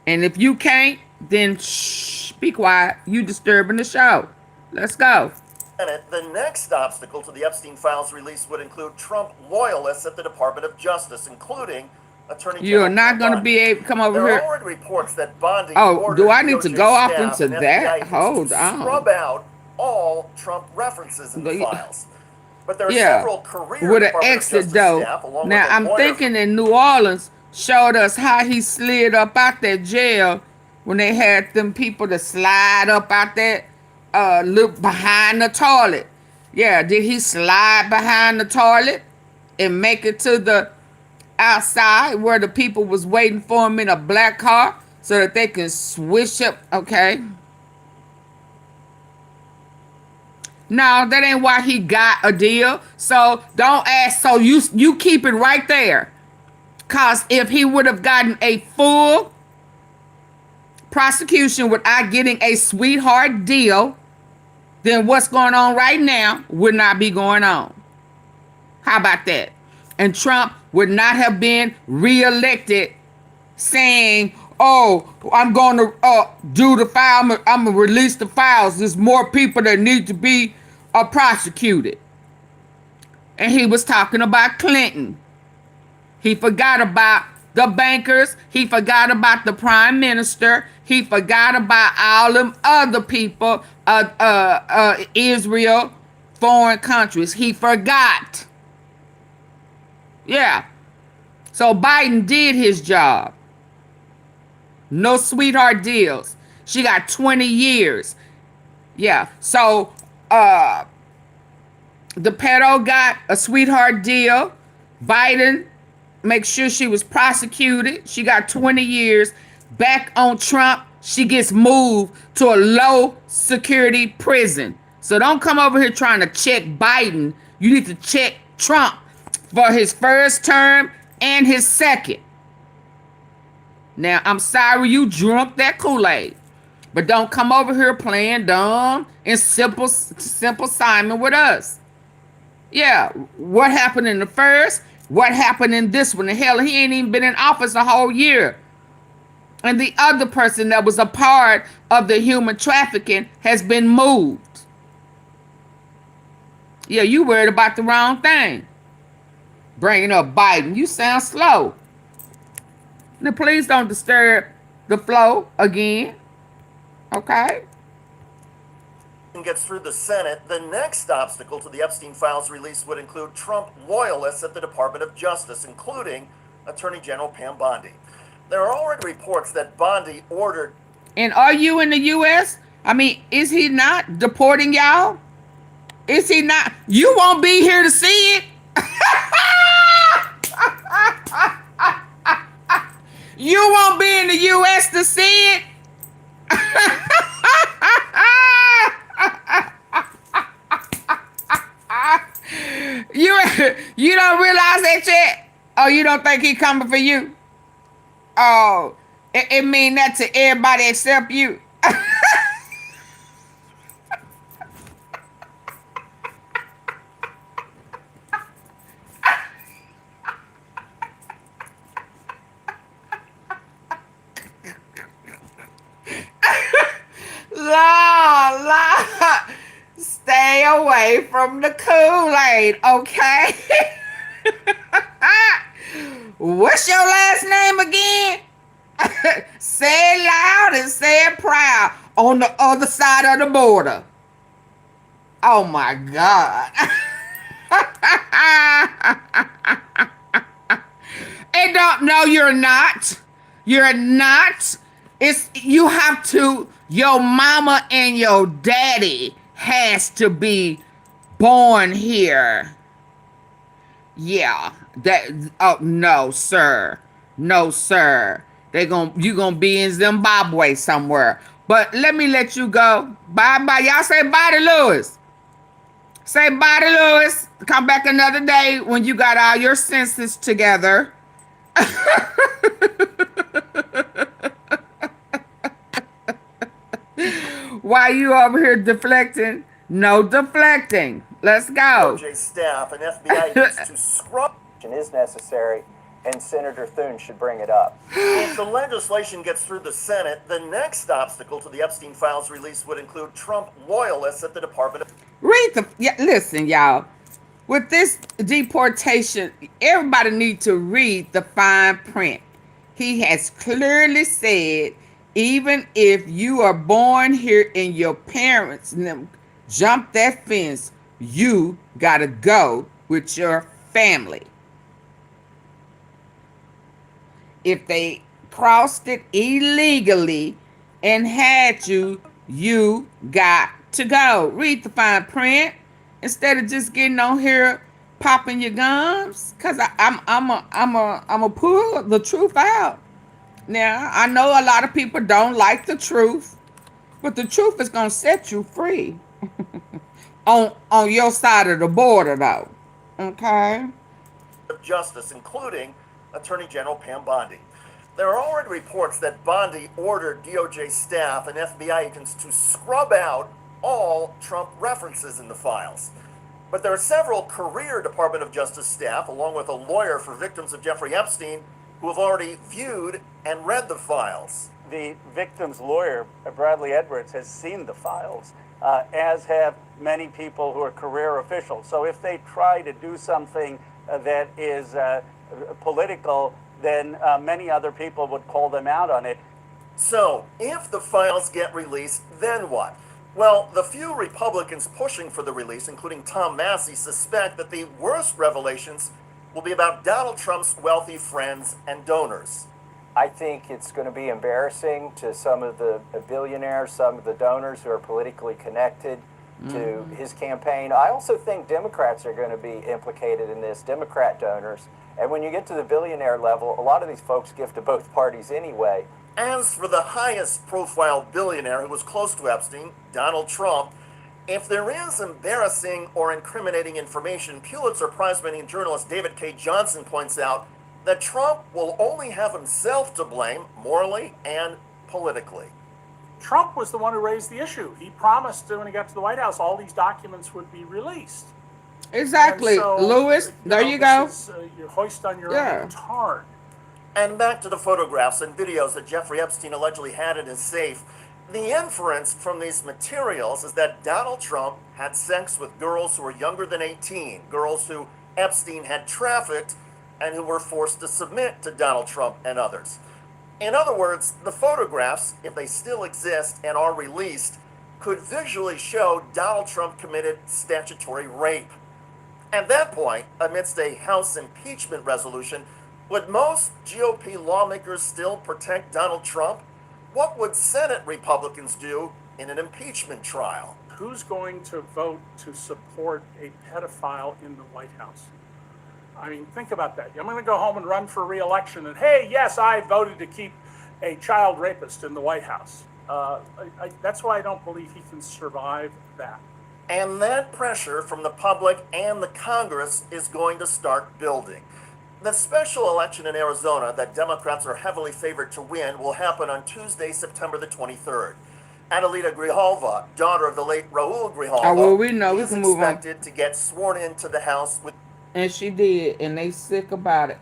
And if you can't, then shh, be quiet. You disturbing the show. Let's go. The next obstacle to the Epstein files release would include Trump loyalists at the Department of Justice, including Attorney General. You're not going to be able to come over there here. There are already reports that Bondi. Oh, do I need to DOJ go off staff into and that? FBI Hold to on. Scrub out all Trump references in the files. But there are Yeah, several career with an Department of exit Justice though. staff, along Now with a I'm lawyer thinking in New Orleans showed us how he slid up out that jail when they had them people to slide up out that look behind the toilet. Yeah, did he slide behind the toilet and make it to the outside where the people was waiting for him in a black car so that they can swish up? Okay. No, that ain't why he got a deal. So don't ask. So you keep it right there. Because if he would have gotten a full prosecution without getting a sweetheart deal, then what's going on right now would not be going on. How about that? And Trump would not have been reelected saying, oh, I'm going to do the file. I'm going to release the files. There's more people that need to be prosecuted. And he was talking about Clinton. He forgot about the bankers. He forgot about the prime minister. He forgot about all them other people, Israel, foreign countries. He forgot. Yeah. So Biden did his job. No sweetheart deals. She got 20 years. Yeah. So the pedo got a sweetheart deal. Biden, make sure she was prosecuted. She got 20 years. Back on Trump, she gets moved to a low security prison. So don't come over here trying to check Biden. You need to check Trump for his first term and his second. Now, I'm sorry you drunk that Kool-Aid, but don't come over here playing dumb and simple Simon with us. Yeah, what happened in the first? What happened in this one? The hell, he ain't even been in office a whole year. And the other person that was a part of the human trafficking has been moved. Yeah, you worried about the wrong thing. Bringing up Biden. You sound slow. Now, please don't disturb the flow again. Okay? Gets through the Senate, the next obstacle to the Epstein files release would include Trump loyalists at the Department of Justice, including Attorney General Pam Bondi. There are already reports that Bondi ordered... And are you in the U.S.? I mean, is he not deporting y'all? Is he not? You won't be here to see it? You won't be in the U.S. to see it? You don't realize that yet? Oh, you don't think he coming for you? Oh, it mean that to everybody except you. La. Stay away from the Kool-Aid, okay? What's your last name again? Say it loud and say it proud on the other side of the border. Oh my God. And no, you're not. You're not. You have to, your mama and your daddy has to be born here. Yeah. Oh no, sir. No, sir. You gonna be in Zimbabwe somewhere. But let me let you go. Bye. Y'all say bye to Lewis. Say bye to Lewis. Come back another day when you got all your senses together. Why you over here deflecting? No deflecting. Let's go. DOJ staff and FBI needs to scrub... is necessary, and Senator Thune should bring it up. If the legislation gets through the Senate, the next obstacle to the Epstein files release would include Trump loyalists at the Department of... Listen, y'all. With this deportation, everybody needs to read the fine print. He has clearly said, even if you are born here and your parents jump that fence, you gotta go with your family. if they crossed it illegally and had you, you got to go. Read the fine print instead of just getting on here popping your gums. Cause I'm a pull the truth out. Now I know a lot of people don't like the truth, but the truth is gonna set you free on your side of the border, though. Okay. Of justice, including Attorney General Pam Bondi. There are already reports that Bondi ordered DOJ staff and FBI agents to scrub out all Trump references in the files. But there are several career Department of Justice staff, along with a lawyer for victims of Jeffrey Epstein, who have already viewed and read the files. The victim's lawyer, Bradley Edwards, has seen the files, as have many people who are career officials. So if they try to do something that is political, then many other people would call them out on it. So, if the files get released, then what? Well, the few Republicans pushing for the release, including Tom Massey, suspect that the worst revelations will be about Donald Trump's wealthy friends and donors. I think it's going to be embarrassing to some of the billionaires, some of the donors who are politically connected to his campaign. I also think Democrats are going to be implicated in this, Democrat donors. And when you get to the billionaire level, a lot of these folks give to both parties anyway. As for the highest profile billionaire who was close to Epstein, Donald Trump, if there is embarrassing or incriminating information, Pulitzer Prize-winning journalist David K. Johnson points out that Trump will only have himself to blame morally and politically. Trump was the one who raised the issue. He promised when he got to the White House all these documents would be released. Exactly, So, Lewis. There you go. You hoist on your own petard. And back to the photographs and videos that Jeffrey Epstein allegedly had in his safe. The inference from these materials is that Donald Trump had sex with girls who were younger than 18, girls who Epstein had trafficked and who were forced to submit to Donald Trump and others. In other words, the photographs, if they still exist and are released, could visually show Donald Trump committed statutory rape. At that point, amidst a House impeachment resolution, would most GOP lawmakers still protect Donald Trump? What would Senate Republicans do in an impeachment trial? Who's going to vote to support a pedophile in the White House? I mean, think about that. I'm going to go home and run for re-election and, hey, yes, I voted to keep a child rapist in the White House. That's why I don't believe he can survive that. And that pressure from the public and the Congress is going to start building. The special election in Arizona that Democrats are heavily favored to win will happen on Tuesday, September the 23rd. Adelita Grijalva, daughter of the late Raul Grijalva, is expected to get sworn into the House with. And she did, and they sick about it.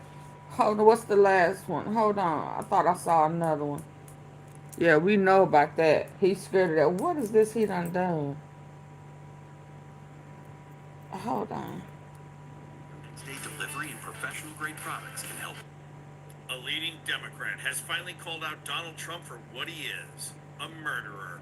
Hold on, what's the last one? Hold on, I thought I saw another one. Yeah, we know about that. He's scared of that. What is this he done? Hold on. State delivery and professional grade products can help. A leading Democrat has finally called out Donald Trump for what he is, a murderer.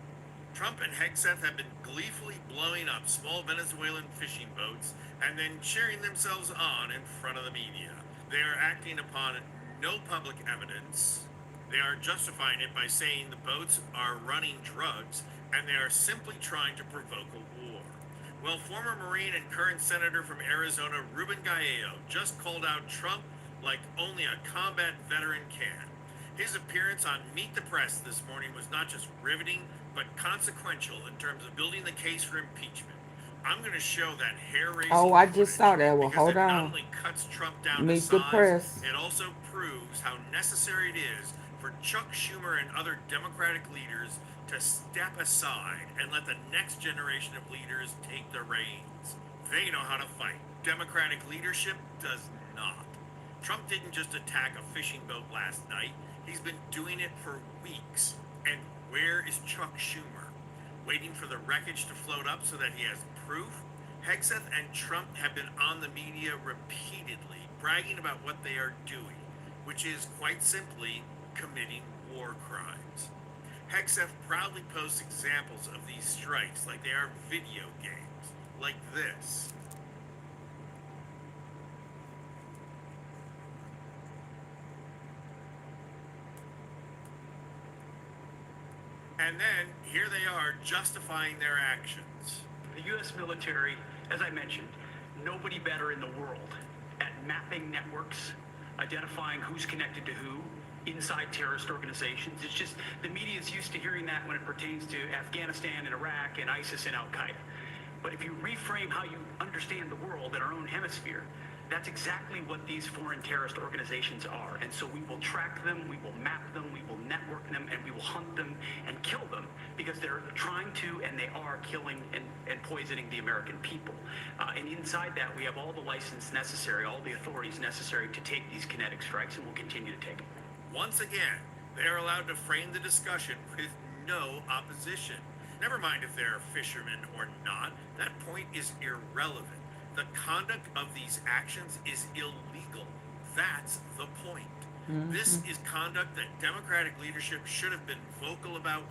Trump and Hegseth have been gleefully blowing up small Venezuelan fishing boats and then cheering themselves on in front of the media. They are acting upon no public evidence. They are justifying it by saying the boats are running drugs and they are simply trying to provoke a war. Well, former Marine and current Senator from Arizona, Ruben Gallo, just called out Trump like only a combat veteran can. His appearance on Meet the Press this morning was not just riveting, but consequential in terms of building the case for impeachment. I'm going to show that hair-raising. Oh, I just saw that. Well, hold on. Not only cuts Trump down Meet to the size, Press. it also proves how necessary it is for Chuck Schumer and other Democratic leaders to step aside and let the next generation of leaders take the reins. They know how to fight. Democratic leadership does not. Trump didn't just attack a fishing boat last night. He's been doing it for weeks. And where is Chuck Schumer? Waiting for the wreckage to float up so that he has proof? Hegseth and Trump have been on the media repeatedly bragging about what they are doing, which is quite simply committing war crimes. Hegseth proudly posts examples of these strikes like they are video games, like this. And then here they are justifying their actions. The U.S. military, as I mentioned, nobody better in the world at mapping networks, identifying who's connected to who inside terrorist organizations. It's just the media is used to hearing that when it pertains to Afghanistan and Iraq and ISIS and Al-Qaeda. But if you reframe how you understand the world in our own hemisphere, that's exactly what these foreign terrorist organizations are. And so we will track them, we will map them, we will network them, and we will hunt them and kill them because they're trying to and they are killing and poisoning the American people. And inside that, we have all the license necessary, all the authorities necessary to take these kinetic strikes, and we'll continue to take them. Once again, they are allowed to frame the discussion with no opposition. Never mind if they're fishermen or not, that point is irrelevant. The conduct of these actions is illegal. That's the point. This is conduct that Democratic leadership should have been vocal about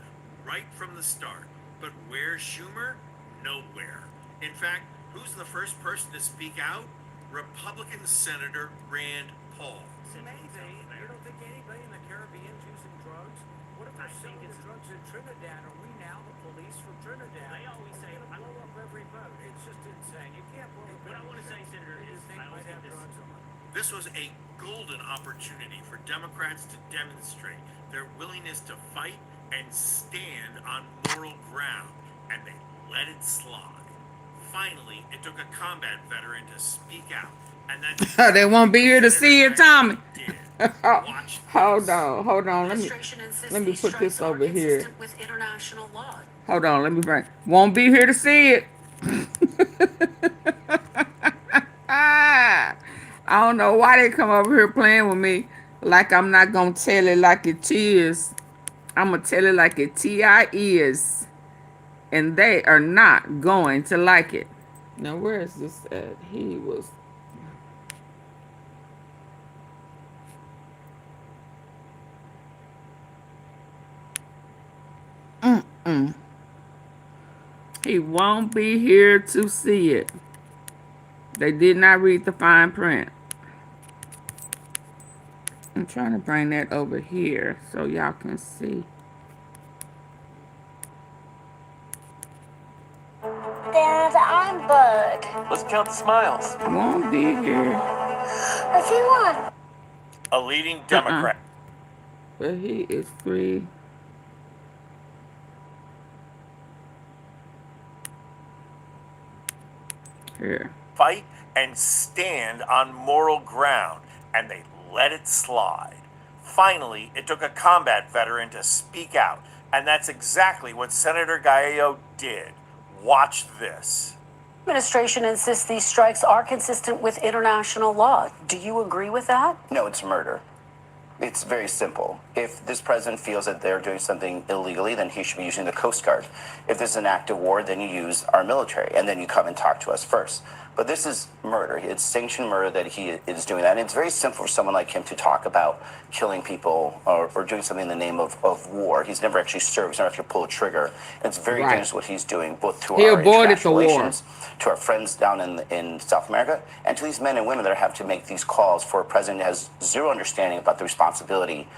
right from the start. But where's Schumer? Nowhere. In fact, who's the first person to speak out? Republican Senator Rand Paul. It's amazing. You don't think anybody in the Caribbean is using drugs? What if they're selling the drugs in Trinidad? Are we now the police for Trinidad? They always say, I blow up every boat. It's just insane. You can't blow up. What I want to say, Senator, is I might have drugs on. This was a golden opportunity for Democrats to demonstrate their willingness to fight and stand on moral ground, and they let it slide. Finally, it took a combat veteran to speak out, and that's They won't be here to see it, Tommy. Hold on. Let me put this over here. Hold on, let me bring. Won't be here to see it. I don't know why they come over here playing with me like I'm not gonna tell it like it is. I'm gonna tell it like it is, and they are not going to like it. Now where is this at? He was. He won't be here to see it. They did not read the fine print. I'm trying to bring that over here so y'all can see. Dad, I'm Bud. Let's count the smiles. Won't be here. I see one. a leading Democrat. But he is free. Here. Fight and stand on moral ground, and they let it slide. Finally, it took a combat veteran to speak out, and that's exactly what Senator Gallo did. Watch this. Administration insists these strikes are consistent with international law. Do you agree with that? No, it's murder. It's very simple. If this president feels that they're doing something illegally, then he should be using the Coast Guard. If there's an act of war, then you use our military, and then you come and talk to us first. But this is murder. It's sanctioned murder that he is doing that. And it's very simple for someone like him to talk about killing people or doing something in the name of war. He's never actually served. He's never actually pulled a trigger. And it's very dangerous what he's doing, both to our international relations, to our friends down in South America, and to these men and women that have to make these calls for a president who has zero understanding about the responsibility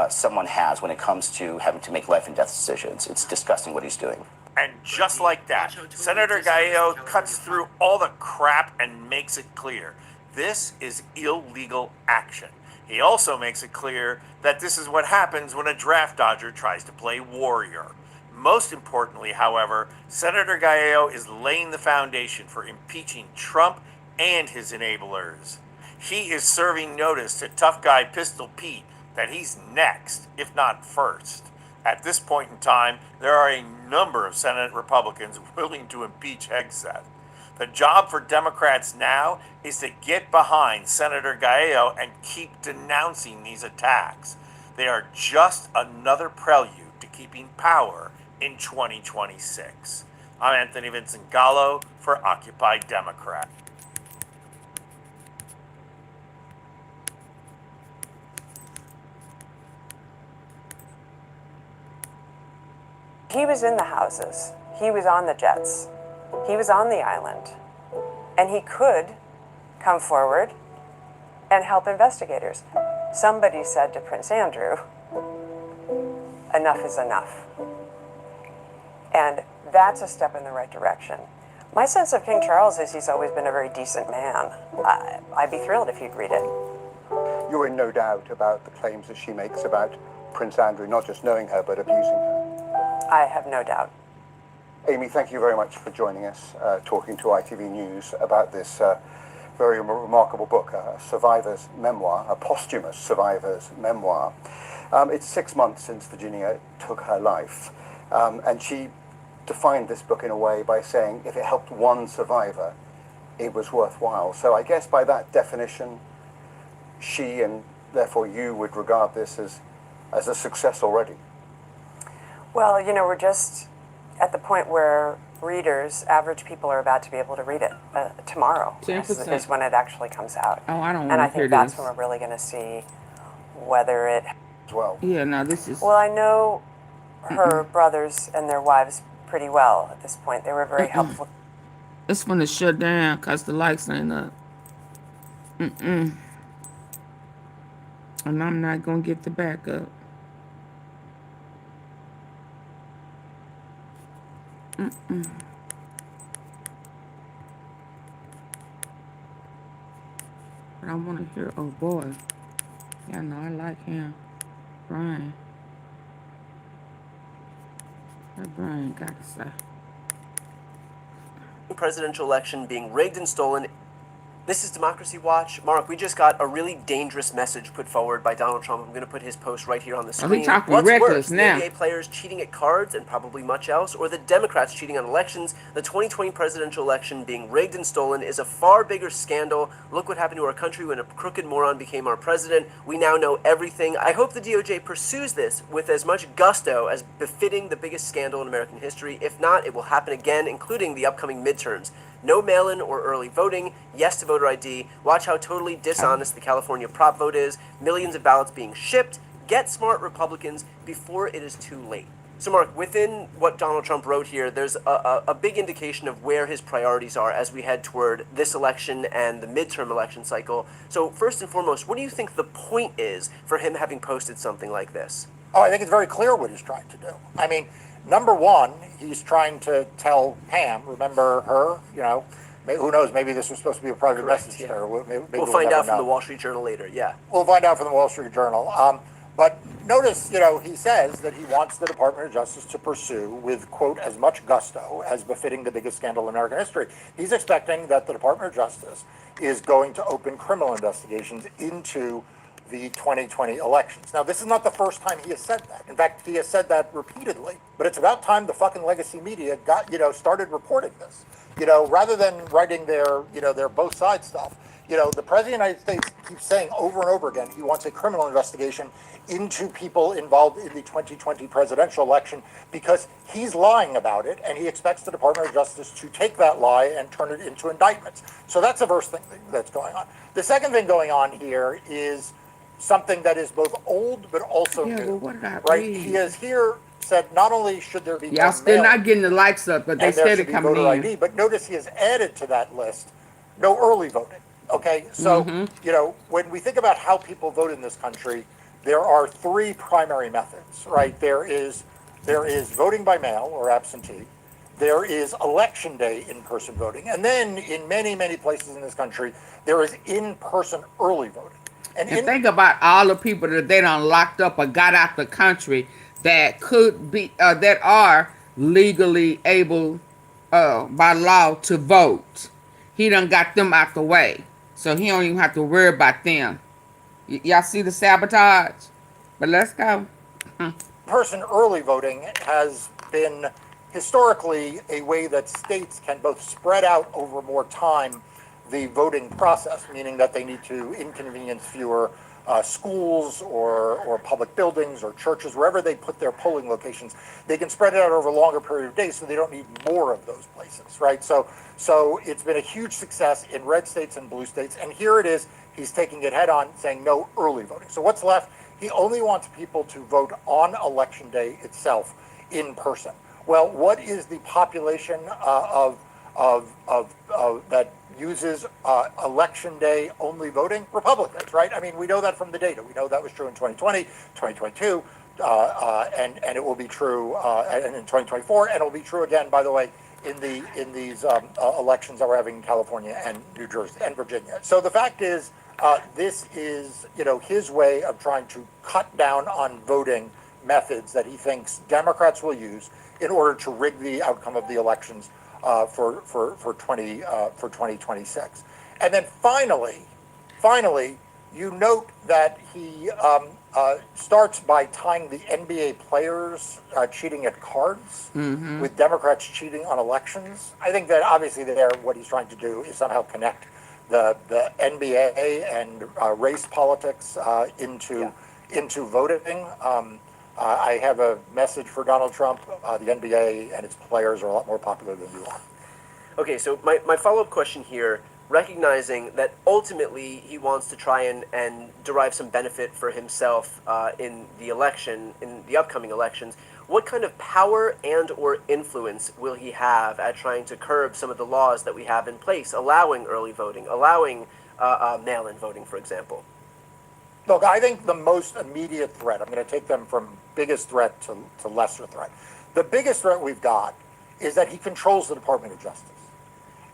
someone has when it comes to having to make life and death decisions. It's disgusting what he's doing. And just like that, Senator Gallo cuts through all the crap and makes it clear. This is illegal action. He also makes it clear that this is what happens when a draft dodger tries to play warrior. Most importantly, however, Senator Gallo is laying the foundation for impeaching Trump and his enablers. He is serving notice to tough guy Pistol Pete that he's next, if not first. At this point in time, there are a number of Senate Republicans willing to impeach Hegseth. The job for Democrats now is to get behind Senator Gallo and keep denouncing these attacks. They are just another prelude to keeping power in 2026. I'm Anthony Vincent Gallo for Occupy Democrat. He was in the houses. He was on the jets. He was on the island. And he could come forward and help investigators. Somebody said to Prince Andrew, enough is enough. And that's a step in the right direction. My sense of King Charles is he's always been a very decent man. I'd be thrilled if you'd read it. You're in no doubt about the claims that she makes about Prince Andrew not just knowing her, but abusing her. I have no doubt. Amy, thank you very much for joining us, talking to ITV News about this very remarkable book, a survivor's memoir, a posthumous survivor's memoir. It's 6 months since Virginia took her life, and she defined this book in a way by saying if it helped one survivor, it was worthwhile. So I guess by that definition, she and therefore you would regard this as a success already. Well, you know, we're just at the point where readers, average people, are about to be able to read it tomorrow. 10%. Is when it actually comes out. Oh, I don't And want I to hear think that's this. when we're really going to see whether it. Well. Yeah, no, this is. Well, I know her brothers and their wives pretty well at this point. They were very helpful. It's when it's shut down because the lights ain't up. And I'm not going to get the backup. But I want to hear, oh boy. Yeah, no, I like him. Brian. That Brian got to say. Presidential election being rigged and stolen. This is Democracy Watch. Mark, we just got a really dangerous message put forward by Donald Trump. I'm going to put his post right here on the screen. he talking What's reckless worse, now. the NBA players cheating at cards and probably much else, or the Democrats cheating on elections? The 2020 presidential election being rigged and stolen is a far bigger scandal. Look what happened to our country when a crooked moron became our president. We now know everything. I hope the DOJ pursues this with as much gusto as befitting the biggest scandal in American history. If not, it will happen again, including the upcoming midterms. No mail-in or early voting, yes to voter ID. Watch how totally dishonest the California prop vote is. Millions of ballots being shipped. Get smart, Republicans, before it is too late. So Mark, within what Donald Trump wrote here, there's a big indication of where his priorities are as we head toward this election and the midterm election cycle. So first and foremost, what do you think the point is for him having posted something like this? Oh, I think it's very clear what he's trying to do. I mean, number one, he's trying to tell Pam, remember her, you know, who knows, maybe this was supposed to be a private message to her. We'll find out from the Wall Street Journal later, yeah. We'll find out from the Wall Street Journal. But notice, you know, he says that he wants the Department of Justice to pursue with, quote, as much gusto as befitting the biggest scandal in American history. He's expecting that the Department of Justice is going to open criminal investigations into the 2020 elections. Now, this is not the first time he has said that. In fact, he has said that repeatedly. But it's about time the fucking legacy media started reporting this. You know, rather than writing their both sides stuff. You know, the President of the United States keeps saying over and over again he wants a criminal investigation into people involved in the 2020 presidential election because he's lying about it, and he expects the Department of Justice to take that lie and turn it into indictments. So that's the first thing that's going on. The second thing going on here is something that is both old but also new. Well, what did I right? read? He has here said not only should there be Y'all still not getting the likes up, but they and there said should it be coming voter in. ID, but notice he has added to that list no early voting. Okay, so you know, when we think about how people vote in this country, there are three primary methods, right? There is voting by mail or absentee. There is election day in-person voting, and then in many, many places in this country, there is in-person early voting. And think about all the people that they done locked up or got out the country that could be that are legally able by law to vote. He done got them out the way, so he don't even have to worry about them. Y'all see the sabotage? But let's go. Person early voting has been historically a way that states can both spread out over more time the voting process, meaning that they need to inconvenience fewer schools or public buildings or churches, wherever they put their polling locations. They can spread it out over a longer period of days, so they don't need more of those places, right? So it's been a huge success in red states and blue states, and here it is. He's taking it head on, saying no early voting. So what's left? He only wants people to vote on election day itself in person. Well, what is the population that uses election day only voting? Republicans, right? I mean, we know that from the data. We know that was true in 2020, 2022. and it will be true and in 2024, and it will be true again, by the way, in these elections that we're having in California and New Jersey and Virginia. So the fact is, this is his way of trying to cut down on voting methods that he thinks Democrats will use in order to rig the outcome of the elections for 2026. And then finally, you note that he starts by tying the NBA players cheating at cards with Democrats cheating on elections. I think that obviously what he's trying to do is somehow connect the NBA and race politics into voting. I have a message for Donald Trump. The NBA and its players are a lot more popular than you are. Okay, so my follow-up question here, recognizing that ultimately he wants to try and derive some benefit for himself in the upcoming elections, what kind of power and or influence will he have at trying to curb some of the laws that we have in place, allowing early voting, allowing mail-in voting, for example? Look, I think the most immediate threat, I'm going to take them from biggest threat to lesser threat. The biggest threat we've got is that he controls the Department of Justice.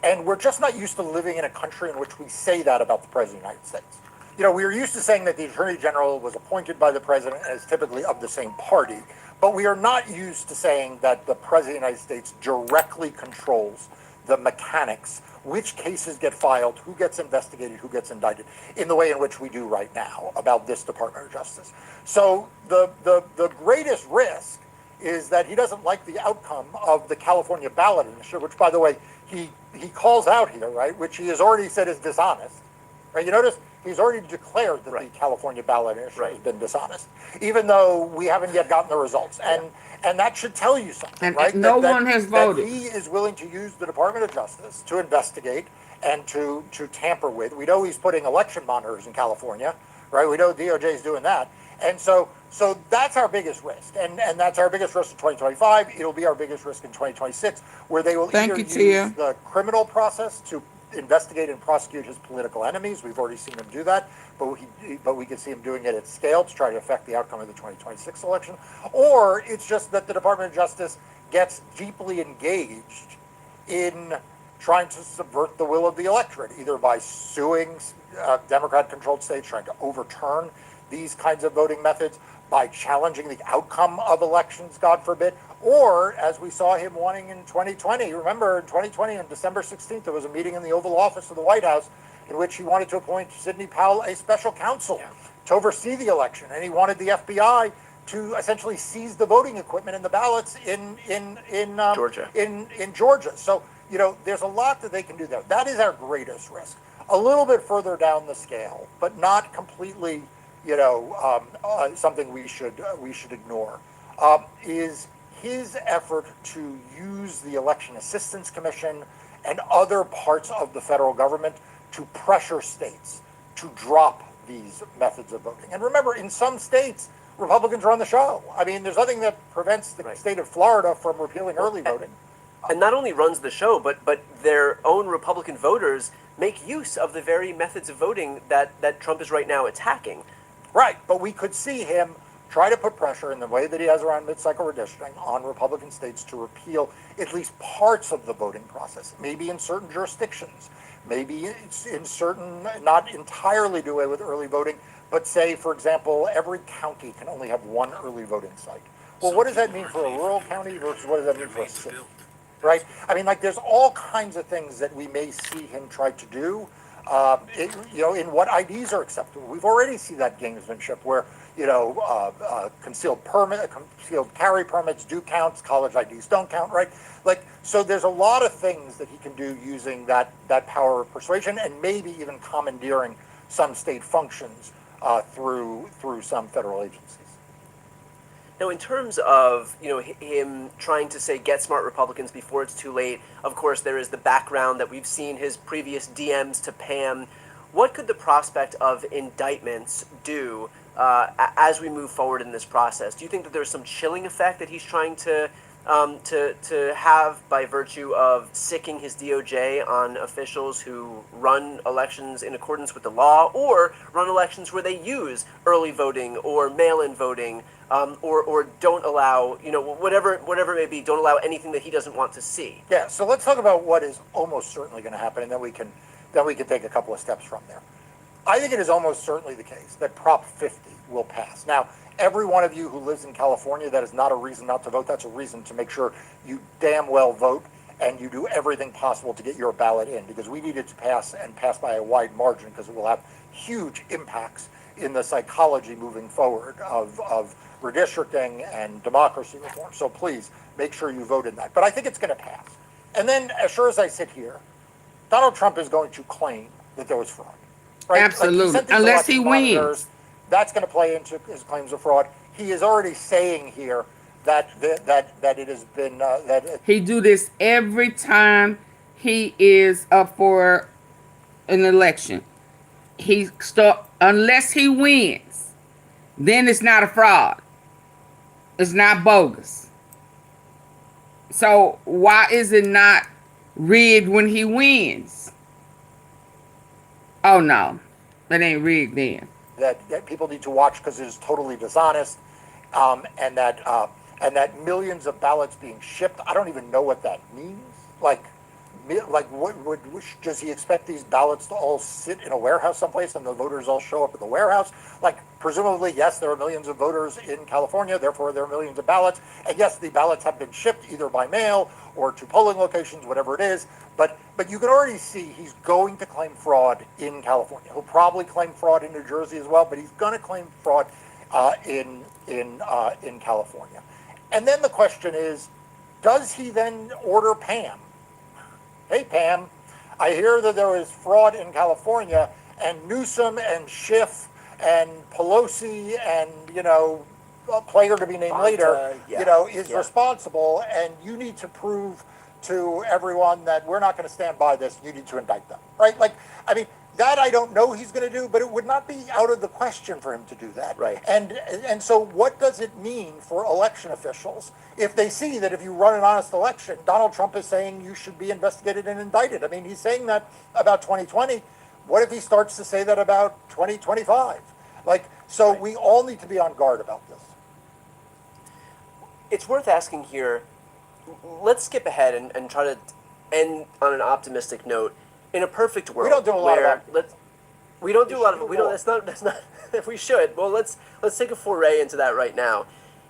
And we're just not used to living in a country in which we say that about the President of the United States. We are used to saying that the Attorney General was appointed by the President and is typically of the same party. But we are not used to saying that the President of the United States directly controls the mechanics, which cases get filed, who gets investigated, who gets indicted, in the way in which we do right now about this Department of Justice. So the greatest risk is that he doesn't like the outcome of the California ballot initiative, which, by the way, he calls out here, right, which he has already said is dishonest. Right? You notice he's already declared that the California ballot initiative has been dishonest, even though we haven't yet gotten the results. And that should tell you something, right? No one has voted. That he is willing to use the Department of Justice to investigate and to tamper with. We know he's putting election monitors in California, right? We know DOJ is doing that. And so that's our biggest risk. And that's our biggest risk in 2025. It'll be our biggest risk in 2026, where they will either use the criminal process to investigate and prosecute his political enemies. We've already seen him do that, but we could see him doing it at scale to try to affect the outcome of the 2026 election. Or it's just that the Department of Justice gets deeply engaged in trying to subvert the will of the electorate, either by suing Democrat-controlled states, trying to overturn these kinds of voting methods, by challenging the outcome of elections, God forbid, or as we saw him wanting in 2020. Remember, in 2020, on December 16th, there was a meeting in the Oval Office of the White House in which he wanted to appoint Sidney Powell a special counsel to oversee the election, and he wanted the FBI to essentially seize the voting equipment and the ballots in Georgia. In Georgia. So there's a lot that they can do there. That is our greatest risk. A little bit further down the scale, but not completely something we should ignore, is his effort to use the Election Assistance Commission and other parts of the federal government to pressure states to drop these methods of voting. And remember, in some states, Republicans run the show. I mean, there's nothing that prevents the state of Florida from repealing early voting. And not only runs the show, but their own Republican voters make use of the very methods of voting that Trump is right now attacking. Right, but we could see him try to put pressure in the way that he has around mid-cycle redistricting on Republican states to repeal at least parts of the voting process, maybe in certain jurisdictions, maybe it's in certain, not entirely do away with early voting, but say, for example, every county can only have one early voting site. Well, what does that mean for a rural county versus what does that mean for a city? Right? I mean, there's all kinds of things that we may see him try to do. In what IDs are acceptable. We've already seen that gamesmanship where, concealed carry permits do count, college IDs don't count, right? So there's a lot of things that he can do using that power of persuasion and maybe even commandeering some state functions through some federal agencies. Now, in terms of him trying to say get smart Republicans before it's too late, of course there is the background that we've seen his previous DMs to Pam. What could the prospect of indictments do as we move forward in this process? Do you think that there's some chilling effect that he's trying to have by virtue of sicking his DOJ on officials who run elections in accordance with the law or run elections where they use early voting or mail-in voting or don't allow, whatever it may be, don't allow anything that he doesn't want to see. Yeah, so let's talk about what is almost certainly going to happen, and then we can take a couple of steps from there. I think it is almost certainly the case that Prop 50 will pass. Now, every one of you who lives in California, that is not a reason not to vote. That's a reason to make sure you damn well vote and you do everything possible to get your ballot in, because we need it to pass and pass by a wide margin, because it will have huge impacts in the psychology moving forward of redistricting and democracy reform. So please make sure you vote in that. But I think it's going to pass. And then, as sure as I sit here, Donald Trump is going to claim that there was fraud. Right? Absolutely. Like Unless he wins. That's going to play into his claims of fraud. He is already saying here that it has been he do this every time he is up for an election. Unless he wins, then it's not a fraud. It's not bogus. So why is it not rigged when he wins? Oh no, that ain't rigged then. That people need to watch because it is totally dishonest, and that millions of ballots being shipped. I don't even know what that means. Like what does he expect these ballots to all sit in a warehouse someplace and the voters all show up at the warehouse? Like, presumably, yes, there are millions of voters in California, therefore there are millions of ballots, and yes, the ballots have been shipped either by mail or to polling locations, whatever it is. But you can already see he's going to claim fraud in California. He'll probably claim fraud in New Jersey as well, but he's going to claim fraud in California. And then the question is, does he then order Pam? Hey, Pam, I hear that there was fraud in California, and Newsom and Schiff and Pelosi and, a player to be named later, is responsible, and you need to prove to everyone that we're not going to stand by this. You need to indict them, right? Like, I mean, that I don't know he's going to do, but it would not be out of the question for him to do that. Right. And so what does it mean for election officials if they see that if you run an honest election, Donald Trump is saying you should be investigated and indicted? I mean, he's saying that about 2020. What if he starts to say that about 2025? So we all need to be on guard about this. It's worth asking here, let's skip ahead and try to end on an optimistic note. In a perfect world, we don't do a lot of we don't do a lot of. We don't. That's not. We should. Well, let's take a foray into that right now.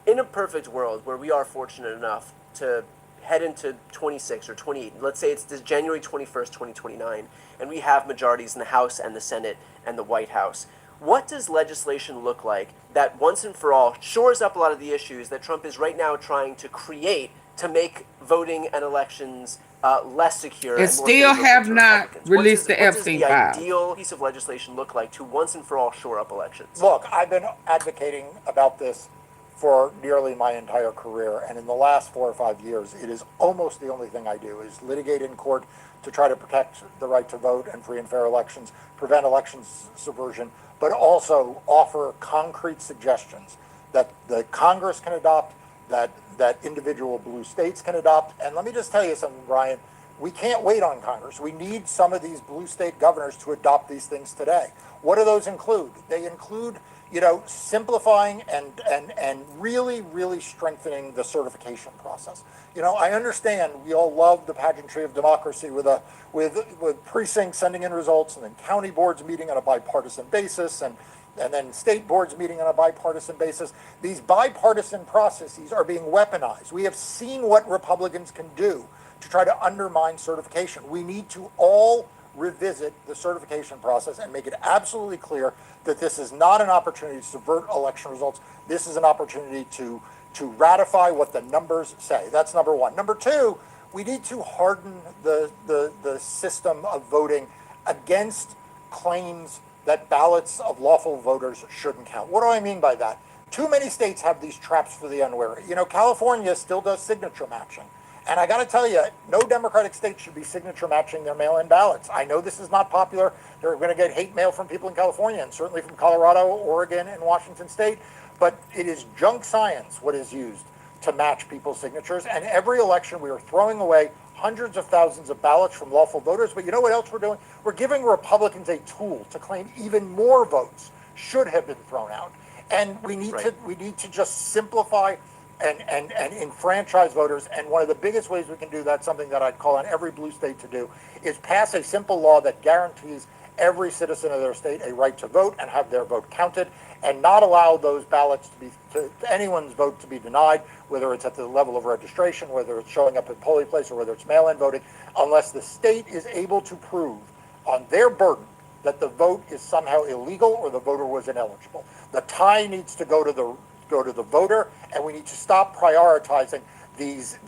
In a perfect world where we are fortunate enough to head into 26 or 28, let's say it's this January 21st, 2029, and we have majorities in the House and the Senate and the White House. What does legislation look like that once and for all shores up a lot of the issues that Trump is right now trying to create to make voting and elections less secure? And still have not released the Epstein file. What does the ideal piece of legislation look like to once and for all shore up elections? Look, I've been advocating about this for nearly my entire career, and in the last 4 or 5 years, it is almost the only thing I do is litigate in court to try to protect the right to vote and free and fair elections, prevent election subversion, but also offer concrete suggestions that the Congress can adopt, that individual blue states can adopt. And let me just tell you something, Brian, we can't wait on Congress. We need some of these blue state governors to adopt these things today. What do those include? They include, simplifying and really, really strengthening the certification process. I understand we all love the pageantry of democracy with precincts sending in results and then county boards meeting on a bipartisan basis and then state boards meeting on a bipartisan basis. These bipartisan processes are being weaponized. We have seen what Republicans can do to try to undermine certification. We need to all revisit the certification process and make it absolutely clear that this is not an opportunity to subvert election results. This is an opportunity to ratify what the numbers say. That's number one. Number two, we need to harden the system of voting against claims that ballots of lawful voters shouldn't count. What do I mean by that? Too many states have these traps for the unwary. California still does signature matching. And I got to tell you, no Democratic state should be signature matching their mail-in ballots. I know this is not popular. They're going to get hate mail from people in California and certainly from Colorado, Oregon, and Washington State. But it is junk science what is used to match people's signatures. And every election we are throwing away hundreds of thousands of ballots from lawful voters. But you know what else we're doing? We're giving Republicans a tool to claim even more votes should have been thrown out. And we need to just simplify and enfranchise voters. And one of the biggest ways we can do that, something that I'd call on every blue state to do, is pass a simple law that guarantees every citizen of their state a right to vote and have their vote counted, and not allow those ballots to anyone's vote to be denied, whether it's at the level of registration, whether it's showing up at polling place, or whether it's mail-in voting, unless the state is able to prove on their burden that the vote is somehow illegal or the voter was ineligible. The tie needs to go to the voter, and we need to stop prioritizing these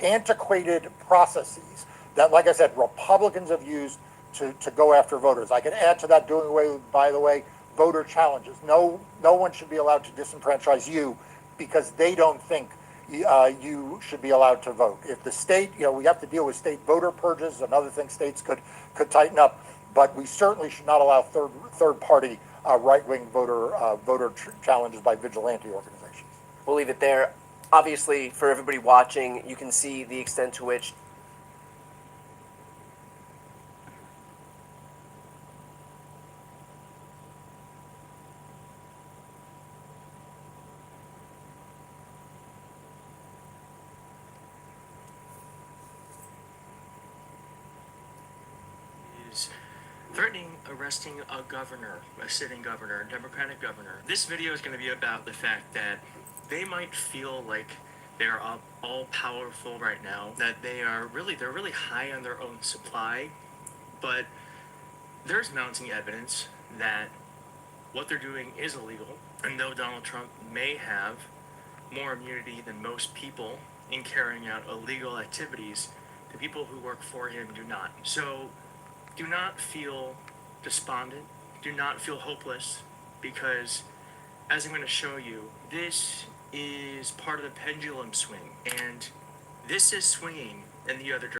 antiquated processes that, like I said, Republicans have used to go after voters. I can add to that, doing away with, by the way, voter challenges. No one should be allowed to disenfranchise you because they don't think you should be allowed to vote. If the state, we have to deal with state voter purges, another thing states could tighten up, but we certainly should not allow third party right-wing voter challenges by vigilante organizations. We'll leave it there. Obviously, for everybody watching, you can see the extent to which threatening arresting a governor, a sitting governor, a Democratic governor. This video is going to be about the fact that they might feel like they're all powerful right now, that they're really high on their own supply, but there's mounting evidence that what they're doing is illegal. And though Donald Trump may have more immunity than most people in carrying out illegal activities, the people who work for him do not. So do not feel despondent, do not feel hopeless, because as I'm going to show you, this is part of the pendulum swing, and this is swinging in the other direction.